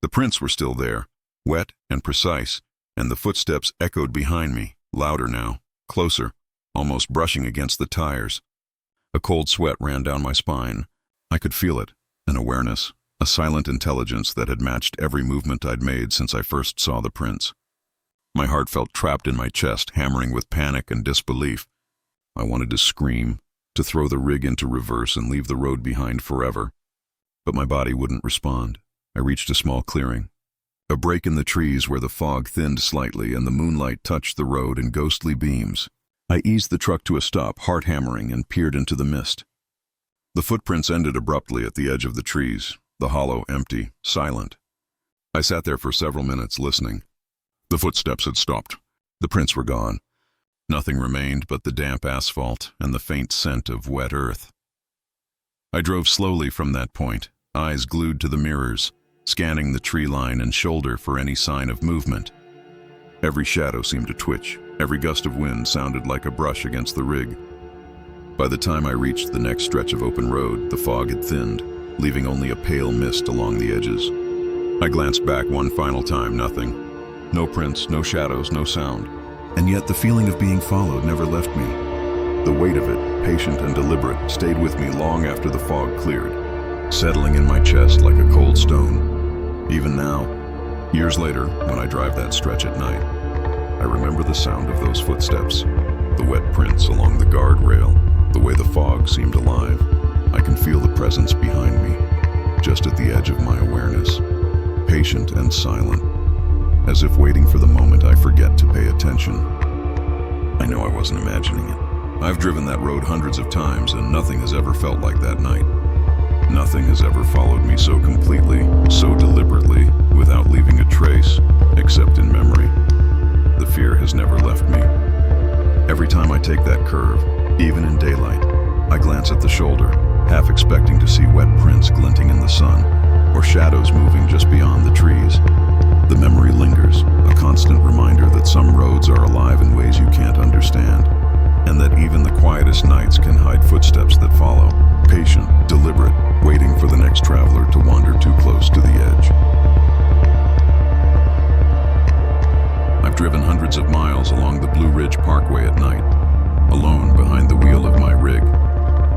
The prints were still there, wet and precise, and the footsteps echoed behind me, louder now, closer, almost brushing against the tires. A cold sweat ran down my spine. I could feel it, an awareness, a silent intelligence that had matched every movement I'd made since I first saw the prints. My heart felt trapped in my chest, hammering with panic and disbelief. I wanted to scream, to throw the rig into reverse and leave the road behind forever. But my body wouldn't respond. I reached a small clearing. A break in the trees where the fog thinned slightly and the moonlight touched the road in ghostly beams. I eased the truck to a stop, heart hammering, and peered into the mist. The footprints ended abruptly at the edge of the trees, the hollow empty, silent. I sat there for several minutes listening. The footsteps had stopped. The prints were gone. Nothing remained but the damp asphalt and the faint scent of wet earth. I drove slowly from that point, eyes glued to the mirrors, scanning the tree line and shoulder for any sign of movement. Every shadow seemed to twitch. Every gust of wind sounded like a brush against the rig. By the time I reached the next stretch of open road, the fog had thinned, leaving only a pale mist along the edges. I glanced back one final time, nothing. No prints, no shadows, no sound. And yet the feeling of being followed never left me. The weight of it, patient and deliberate, stayed with me long after the fog cleared, settling in my chest like a cold stone. Even now, years later, when I drive that stretch at night, I remember the sound of those footsteps, the wet prints along the guardrail, the way the fog seemed alive. I can feel the presence behind me, just at the edge of my awareness, patient and silent, as if waiting for the moment I forget to pay attention. I know I wasn't imagining it. I've driven that road hundreds of times, and nothing has ever felt like that night. Nothing has ever followed me so completely, so deliberately, without leaving a trace, except in memory. The fear has never left me. Every time I take that curve, even in daylight, I glance at the shoulder, half expecting to see wet prints glinting in the sun, or shadows moving just beyond the trees. The memory lingers, a constant reminder that some roads are alive in ways you can't understand, and that even the quietest nights can hide footsteps that follow, patient, deliberate, waiting for the next traveler to wander too close to the edge. I've driven hundreds of miles along the Blue Ridge Parkway at night, alone behind the wheel of my rig,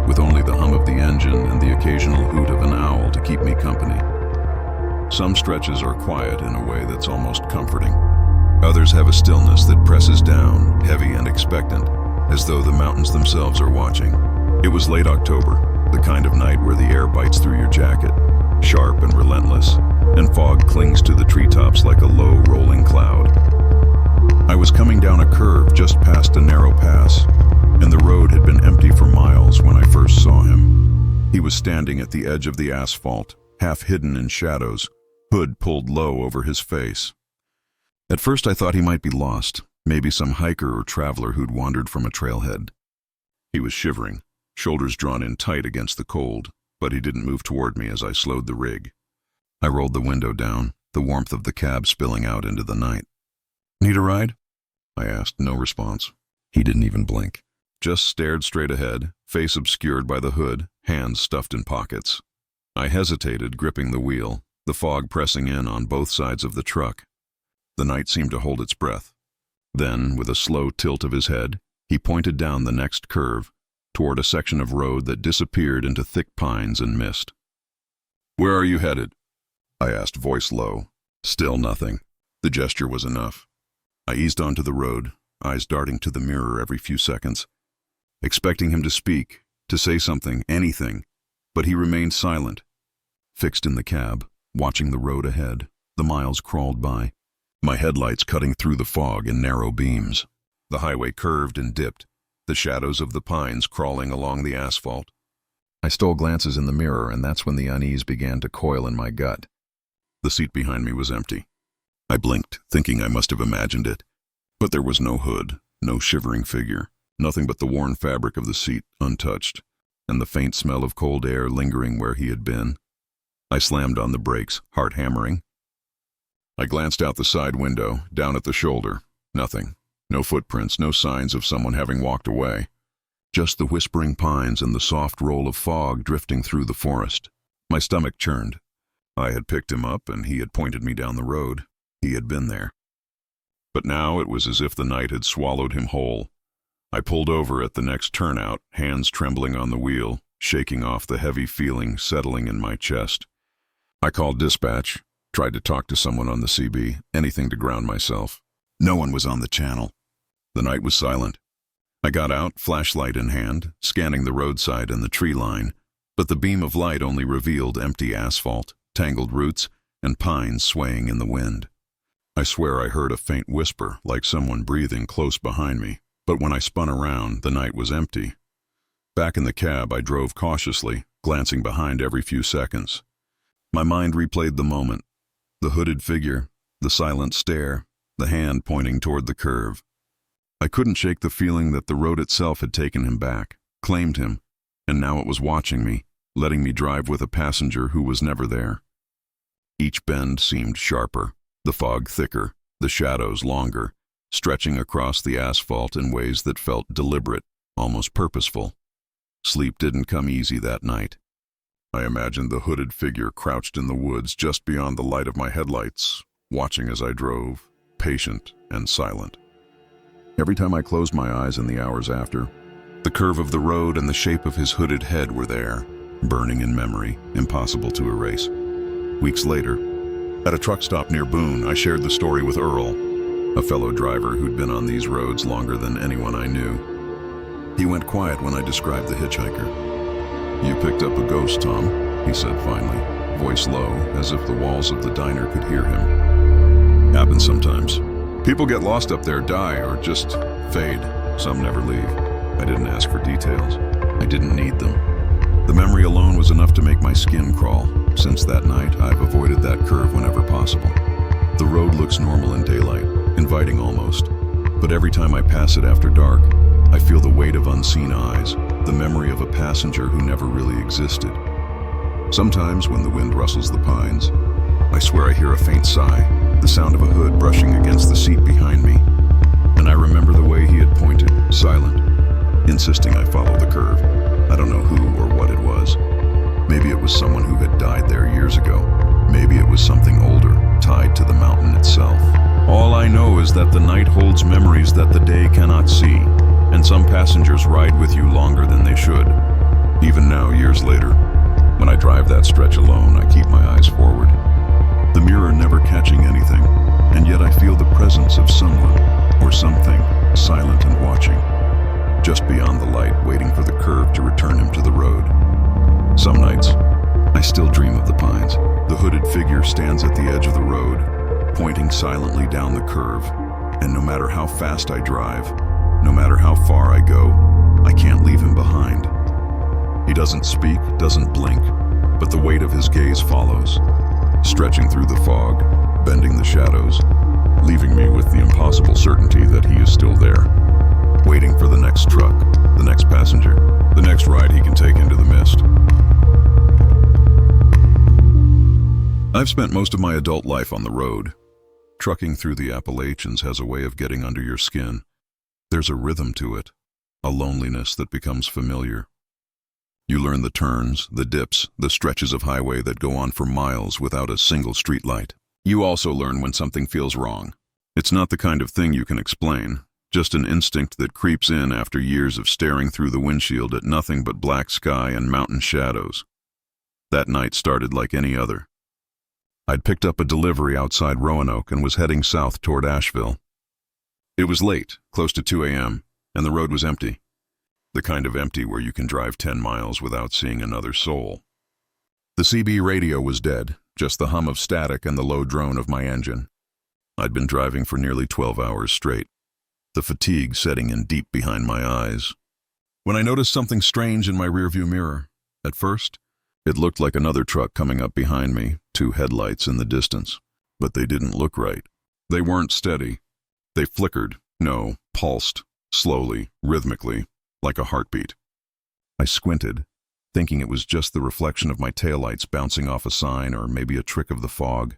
with only the hum of the engine and the occasional hoot of an owl to keep me company. Some stretches are quiet in a way that's almost comforting. Others have a stillness that presses down, heavy and expectant, as though the mountains themselves are watching. It was late October, the kind of night where the air bites through your jacket, sharp and relentless, and fog clings to the treetops like a low, rolling cloud. I was coming down a curve just past a narrow pass, and the road had been empty for miles when I first saw him. He was standing at the edge of the asphalt, half hidden in shadows, hood pulled low over his face. At first I thought he might be lost, maybe some hiker or traveler who'd wandered from a trailhead. He was shivering, shoulders drawn in tight against the cold, but he didn't move toward me as I slowed the rig. I rolled the window down, the warmth of the cab spilling out into the night. "Need a ride?" I asked, no response. He didn't even blink, just stared straight ahead, face obscured by the hood, hands stuffed in pockets. I hesitated, gripping the wheel, the fog pressing in on both sides of the truck. The night seemed to hold its breath. Then, with a slow tilt of his head, He pointed down the next curve, toward a section of road that disappeared into thick pines and mist. "Where are you headed?" I asked, voice low. Still nothing. The gesture was enough. I eased onto the road, eyes darting to the mirror every few seconds, expecting him to speak, to say something, anything, but he remained silent. Fixed in the cab, watching the road ahead, the miles crawled by, my headlights cutting through the fog in narrow beams. The highway curved and dipped, the shadows of the pines crawling along the asphalt. I stole glances in the mirror, and that's when the unease began to coil in my gut. The seat behind me was empty. I blinked, thinking I must have imagined it. But there was no hood, no shivering figure, nothing but the worn fabric of the seat, untouched, and the faint smell of cold air lingering where he had been. I slammed on the brakes, heart hammering. I glanced out the side window, down at the shoulder. Nothing. No footprints, no signs of someone having walked away. Just the whispering pines and the soft roll of fog drifting through the forest. My stomach churned. I had picked him up, and he had pointed me down the road. He had been there. But now it was as if the night had swallowed him whole. I pulled over at the next turnout, hands trembling on the wheel, shaking off the heavy feeling settling in my chest. I called dispatch, tried to talk to someone on the CB, anything to ground myself. No one was on the channel. The night was silent. I got out, flashlight in hand, scanning the roadside and the tree line, but the beam of light only revealed empty asphalt, tangled roots, and pines swaying in the wind. I swear I heard a faint whisper, like someone breathing close behind me, but when I spun around, the night was empty. Back in the cab, I drove cautiously, glancing behind every few seconds. My mind replayed the moment, the hooded figure, the silent stare, the hand pointing toward the curve. I couldn't shake the feeling that the road itself had taken him back, claimed him, and now it was watching me, letting me drive with a passenger who was never there. Each bend seemed sharper, the fog thicker, the shadows longer, stretching across the asphalt in ways that felt deliberate, almost purposeful. Sleep didn't come easy that night. I imagined the hooded figure crouched in the woods just beyond the light of my headlights, watching as I drove, patient and silent. Every time I closed my eyes in the hours after, the curve of the road and the shape of his hooded head were there, burning in memory, impossible to erase. Weeks later, at a truck stop near Boone, I shared the story with Earl, a fellow driver who'd been on these roads longer than anyone I knew. He went quiet when I described the hitchhiker. "You picked up a ghost, Tom," he said finally, voice low, as if the walls of the diner could hear him. "Happens sometimes. People get lost up there, die, or just fade. Some never leave." I didn't ask for details. I didn't need them. The memory alone was enough to make my skin crawl. Since that night, I've avoided that curve whenever possible. The road looks normal in daylight, inviting almost, but every time I pass it after dark, I feel the weight of unseen eyes, the memory of a passenger who never really existed. Sometimes, when the wind rustles the pines, I swear I hear a faint sigh, the sound of a hood brushing against the seat behind me, and I remember the way he had pointed, silent, insisting I follow the curve. I don't know who or what it was. Maybe it was someone who had died there years ago. Maybe it was something older, tied to the mountain itself. All I know is that the night holds memories that the day cannot see, and some passengers ride with you longer than they should. Even now, years later, when I drive that stretch alone, I keep my eyes forward. The mirror never catching anything, and yet I feel the presence of someone, or something, silent and watching. Just beyond the light, waiting for the curve to return him to the road. Some nights, I still dream of the pines. The hooded figure stands at the edge of the road, pointing silently down the curve, and no matter how fast I drive, no matter how far I go, I can't leave him behind. He doesn't speak, doesn't blink, but the weight of his gaze follows, stretching through the fog, bending the shadows, leaving me with the impossible certainty that he is still there, waiting for the next truck, the next passenger, the next ride he can take into the mist. I've spent most of my adult life on the road. Trucking through the Appalachians has a way of getting under your skin. There's a rhythm to it, a loneliness that becomes familiar. You learn the turns, the dips, the stretches of highway that go on for miles without a single streetlight. You also learn when something feels wrong. It's not the kind of thing you can explain. just an instinct that creeps in after years of staring through the windshield at nothing but black sky and mountain shadows. That night started like any other. I'd picked up a delivery outside Roanoke and was heading south toward Asheville. It was late, close to 2 a.m., and the road was empty. The kind of empty where you can drive 10 miles without seeing another soul. The CB radio was dead, just the hum of static and the low drone of my engine. I'd been driving for nearly 12 hours straight, the fatigue setting in deep behind my eyes, when I noticed something strange in my rearview mirror. At first, it looked like another truck coming up behind me, 2 headlights in the distance. But they didn't look right. They weren't steady. They flickered, pulsed, slowly, rhythmically, like a heartbeat. I squinted, thinking it was just the reflection of my taillights bouncing off a sign or maybe a trick of the fog.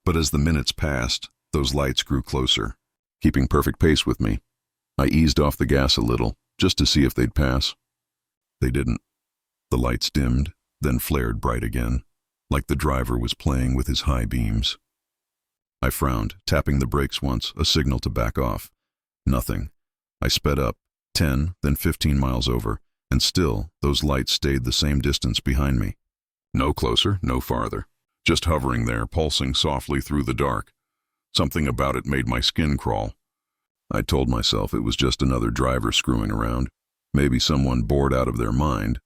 But as the minutes passed, those lights grew closer, keeping perfect pace with me. I eased off the gas a little, just to see if they'd pass. They didn't. The lights dimmed, then flared bright again, like the driver was playing with his high beams. I frowned, tapping the brakes once, a signal to back off. Nothing. I sped up, 10, then 15 miles over, and still, those lights stayed the same distance behind me. No closer, no farther. Just hovering there, pulsing softly through the dark. Something about it made my skin crawl. I told myself it was just another driver screwing around, maybe someone bored out of their mind.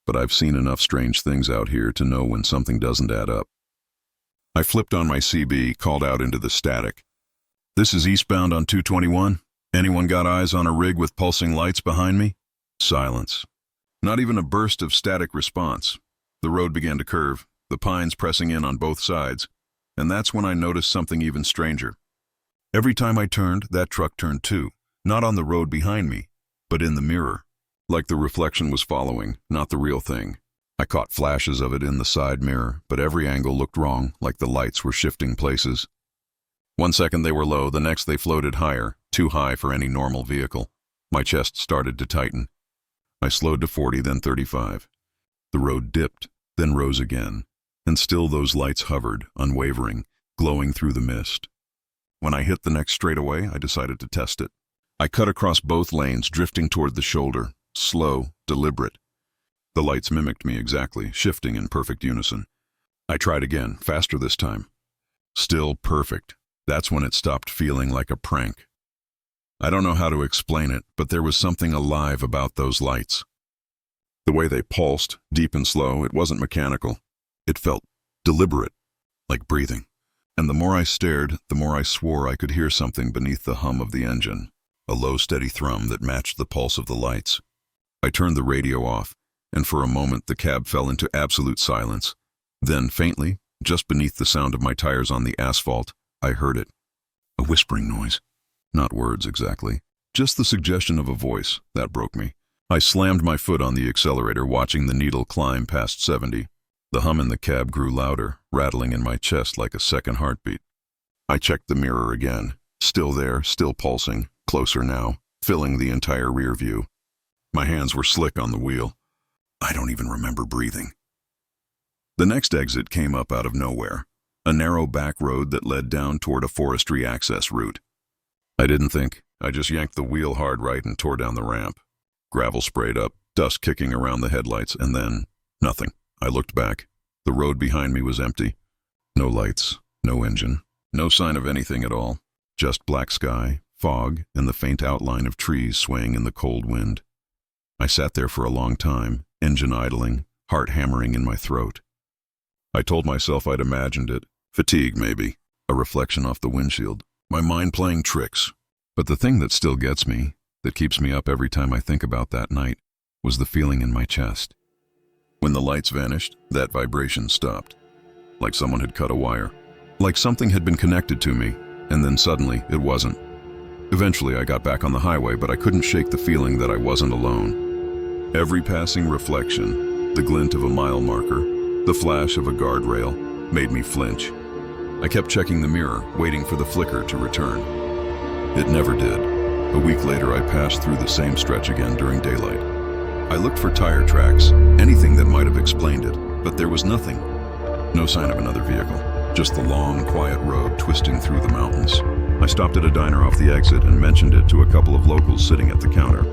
But I've seen enough strange things out here to know when something doesn't add up. I flipped on my CB, called out into the static. "This is eastbound on 221. Anyone got eyes on a rig with pulsing lights behind me?" Silence. Not even a burst of static response. The road began to curve, the pines pressing in on both sides, and that's when I noticed something even stranger. Every time I turned, that truck turned too, not on the road behind me, but in the mirror. Like the reflection was following, not the real thing. I caught flashes of it in the side mirror, but every angle looked wrong, like the lights were shifting places. 1 second they were low, the next they floated higher, too high for any normal vehicle. My chest started to tighten. I slowed to 40, then 35. The road dipped, then rose again, and still those lights hovered, unwavering, glowing through the mist. When I hit the next straightaway, I decided to test it. I cut across both lanes, drifting toward the shoulder. Slow, deliberate. The lights mimicked me exactly, shifting in perfect unison. I tried again, faster this time. Still perfect. That's when it stopped feeling like a prank. I don't know how to explain it, but there was something alive about those lights. The way they pulsed, deep and slow, it wasn't mechanical. It felt deliberate, like breathing. And the more I stared, the more I swore I could hear something beneath the hum of the engine, a low, steady thrum that matched the pulse of the lights. I turned the radio off, and for a moment the cab fell into absolute silence. Then, faintly, just beneath the sound of my tires on the asphalt, I heard it. A whispering noise. Not words exactly, just the suggestion of a voice. That broke me. I slammed my foot on the accelerator, watching the needle climb past 70. The hum in the cab grew louder, rattling in my chest like a second heartbeat. I checked the mirror again. Still there, still pulsing, closer now, filling the entire rear view. My hands were slick on the wheel. I don't even remember breathing. The next exit came up out of nowhere, a narrow back road that led down toward a forestry access route. I didn't think. I just yanked the wheel hard right and tore down the ramp. Gravel sprayed up, dust kicking around the headlights, and then nothing. I looked back. The road behind me was empty. No lights, no engine, no sign of anything at all. Just black sky, fog, and the faint outline of trees swaying in the cold wind. I sat there for a long time, engine idling, heart hammering in my throat. I told myself I'd imagined it. Fatigue, maybe. A reflection off the windshield. My mind playing tricks. But the thing that still gets me, that keeps me up every time I think about that night, was the feeling in my chest. When the lights vanished, that vibration stopped. Like someone had cut a wire. Like something had been connected to me, and then suddenly it wasn't. Eventually I got back on the highway, but I couldn't shake the feeling that I wasn't alone. Every passing reflection, the glint of a mile marker, the flash of a guardrail, made me flinch. I kept checking the mirror, waiting for the flicker to return. It never did. A week later, I passed through the same stretch again during daylight. I looked for tire tracks, anything that might have explained it, but there was nothing. No sign of another vehicle, just the long, quiet road twisting through the mountains. I stopped at a diner off the exit and mentioned it to a couple of locals sitting at the counter.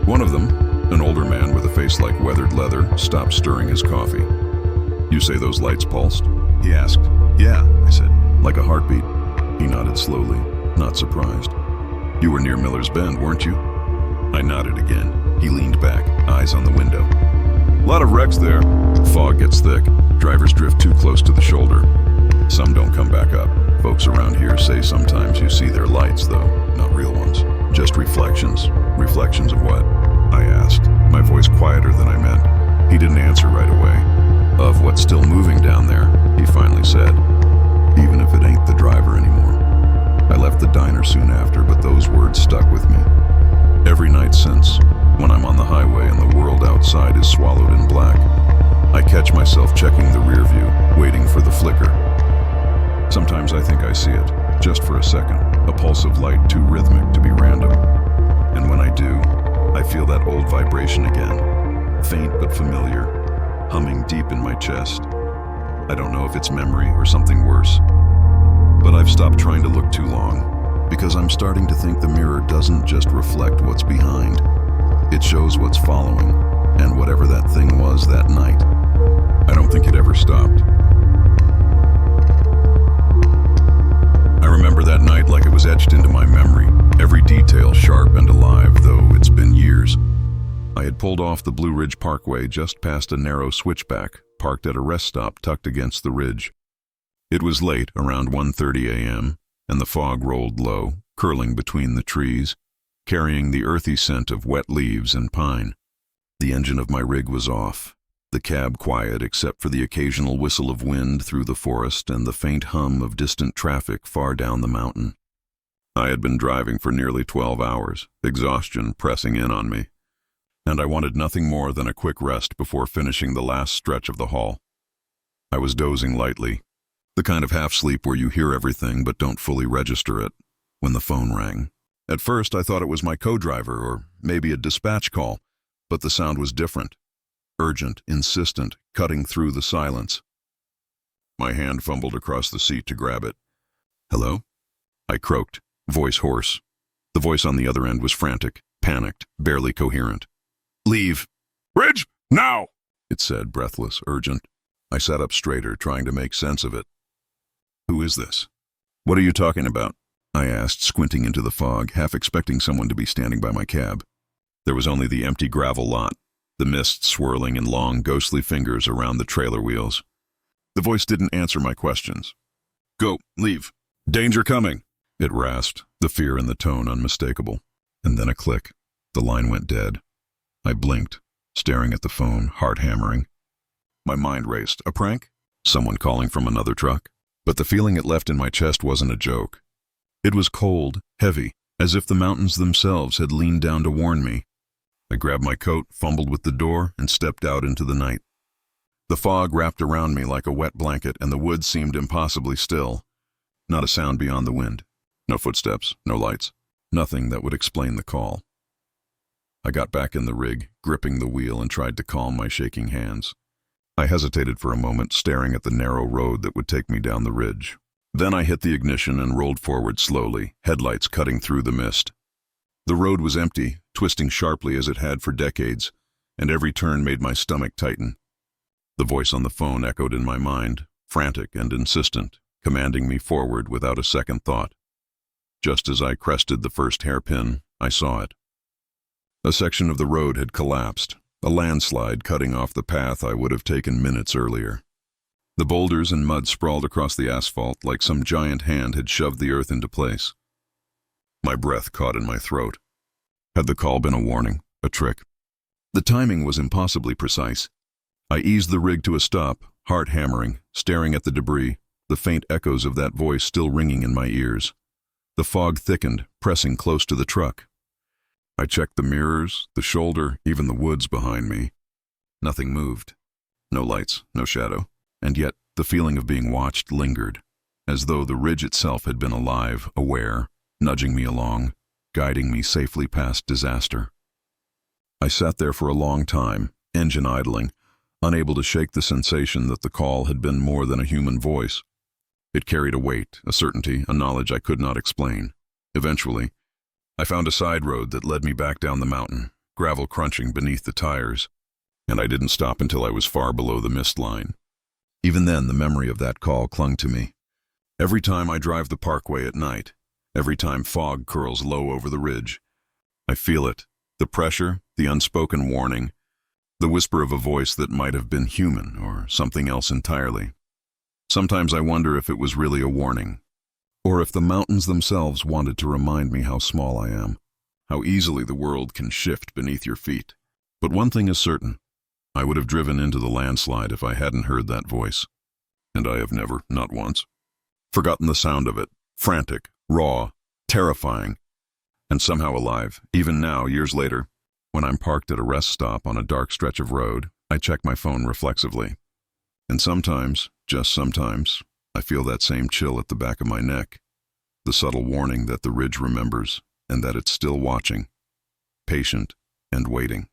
One of them, an older man with a face like weathered leather, stopped stirring his coffee. "You say those lights pulsed?" he asked. "Yeah," I said. "Like a heartbeat?" He nodded slowly, not surprised. "You were near Miller's Bend, weren't you?" I nodded again. He leaned back, eyes on the window. "Lot of wrecks there. Fog gets thick. Drivers drift too close to the shoulder. Some don't come back up. Folks around here say sometimes you see their lights, though, not real ones. Just reflections." "Reflections of what?" I asked, my voice quieter than I meant. He didn't answer right away. "Of what's still moving down there," he finally said. "Even if it ain't the driver anymore." I left the diner soon after, but those words stuck with me. Every night since, when I'm on the highway and the world outside is swallowed in black, I catch myself checking the rear view, waiting for the flicker. Sometimes I think I see it, just for a second, a pulse of light too rhythmic to be random. And when I do, I feel that old vibration again, faint but familiar, humming deep in my chest. I don't know if it's memory or something worse, but I've stopped trying to look too long, because I'm starting to think the mirror doesn't just reflect what's behind. It shows what's following, and whatever that thing was that night, I don't think it ever stopped. I remember that night like it was etched into my memory, every detail sharp and alive, though it's been years. I had pulled off the Blue Ridge Parkway just past a narrow switchback, parked at a rest stop tucked against the ridge. It was late, around 1:30 a.m., and the fog rolled low, curling between the trees, carrying the earthy scent of wet leaves and pine. The engine of my rig was off, the cab quiet except for the occasional whistle of wind through the forest and the faint hum of distant traffic far down the mountain. I had been driving for nearly 12 hours, exhaustion pressing in on me, and I wanted nothing more than a quick rest before finishing the last stretch of the haul. I was dozing lightly, the kind of half-sleep where you hear everything but don't fully register it, when the phone rang. At first I thought it was my co-driver or maybe a dispatch call, but the sound was different, urgent, insistent, cutting through the silence. My hand fumbled across the seat to grab it. "Hello?" I croaked, voice hoarse. The voice on the other end was frantic, panicked, barely coherent. "Leave." "Ridge, now!" it said, breathless, urgent. I sat up straighter, trying to make sense of it. "Who is this? What are you talking about?" I asked, squinting into the fog, half expecting someone to be standing by my cab. There was only the empty gravel lot, the mist swirling in long, ghostly fingers around the trailer wheels. The voice didn't answer my questions. "Go, leave. Danger coming," it rasped, the fear in the tone unmistakable. And then a click. The line went dead. I blinked, staring at the phone, heart hammering. My mind raced. A prank? Someone calling from another truck? But the feeling it left in my chest wasn't a joke. It was cold, heavy, as if the mountains themselves had leaned down to warn me. I grabbed my coat, fumbled with the door, and stepped out into the night. The fog wrapped around me like a wet blanket, and the woods seemed impossibly still. Not a sound beyond the wind. No footsteps, no lights. Nothing that would explain the call. I got back in the rig, gripping the wheel, and tried to calm my shaking hands. I hesitated for a moment, staring at the narrow road that would take me down the ridge. Then I hit the ignition and rolled forward slowly, headlights cutting through the mist. The road was empty, twisting sharply as it had for decades, and every turn made my stomach tighten. The voice on the phone echoed in my mind, frantic and insistent, commanding me forward without a second thought. Just as I crested the first hairpin, I saw it. A section of the road had collapsed, a landslide cutting off the path I would have taken minutes earlier. The boulders and mud sprawled across the asphalt like some giant hand had shoved the earth into place. My breath caught in my throat. Had the call been a warning, a trick? The timing was impossibly precise. I eased the rig to a stop, heart hammering, staring at the debris, the faint echoes of that voice still ringing in my ears. The fog thickened, pressing close to the truck. I checked the mirrors, the shoulder, even the woods behind me. Nothing moved. No lights, no shadow. And yet, the feeling of being watched lingered, as though the ridge itself had been alive, aware, nudging me along, guiding me safely past disaster. I sat there for a long time, engine idling, unable to shake the sensation that the call had been more than a human voice. It carried a weight, a certainty, a knowledge I could not explain. Eventually, I found a side road that led me back down the mountain, gravel crunching beneath the tires, and I didn't stop until I was far below the mist line. Even then, the memory of that call clung to me. Every time I drive the parkway at night, every time fog curls low over the ridge, I feel it, the pressure, the unspoken warning, the whisper of a voice that might have been human or something else entirely. Sometimes I wonder if it was really a warning, or if the mountains themselves wanted to remind me how small I am, how easily the world can shift beneath your feet. But one thing is certain, I would have driven into the landslide if I hadn't heard that voice. And I have never, not once, forgotten the sound of it, frantic, raw, terrifying, and somehow alive. Even now, years later, when I'm parked at a rest stop on a dark stretch of road, I check my phone reflexively. And sometimes, just sometimes, I feel that same chill at the back of my neck, the subtle warning that the ridge remembers and that it's still watching, patient and waiting.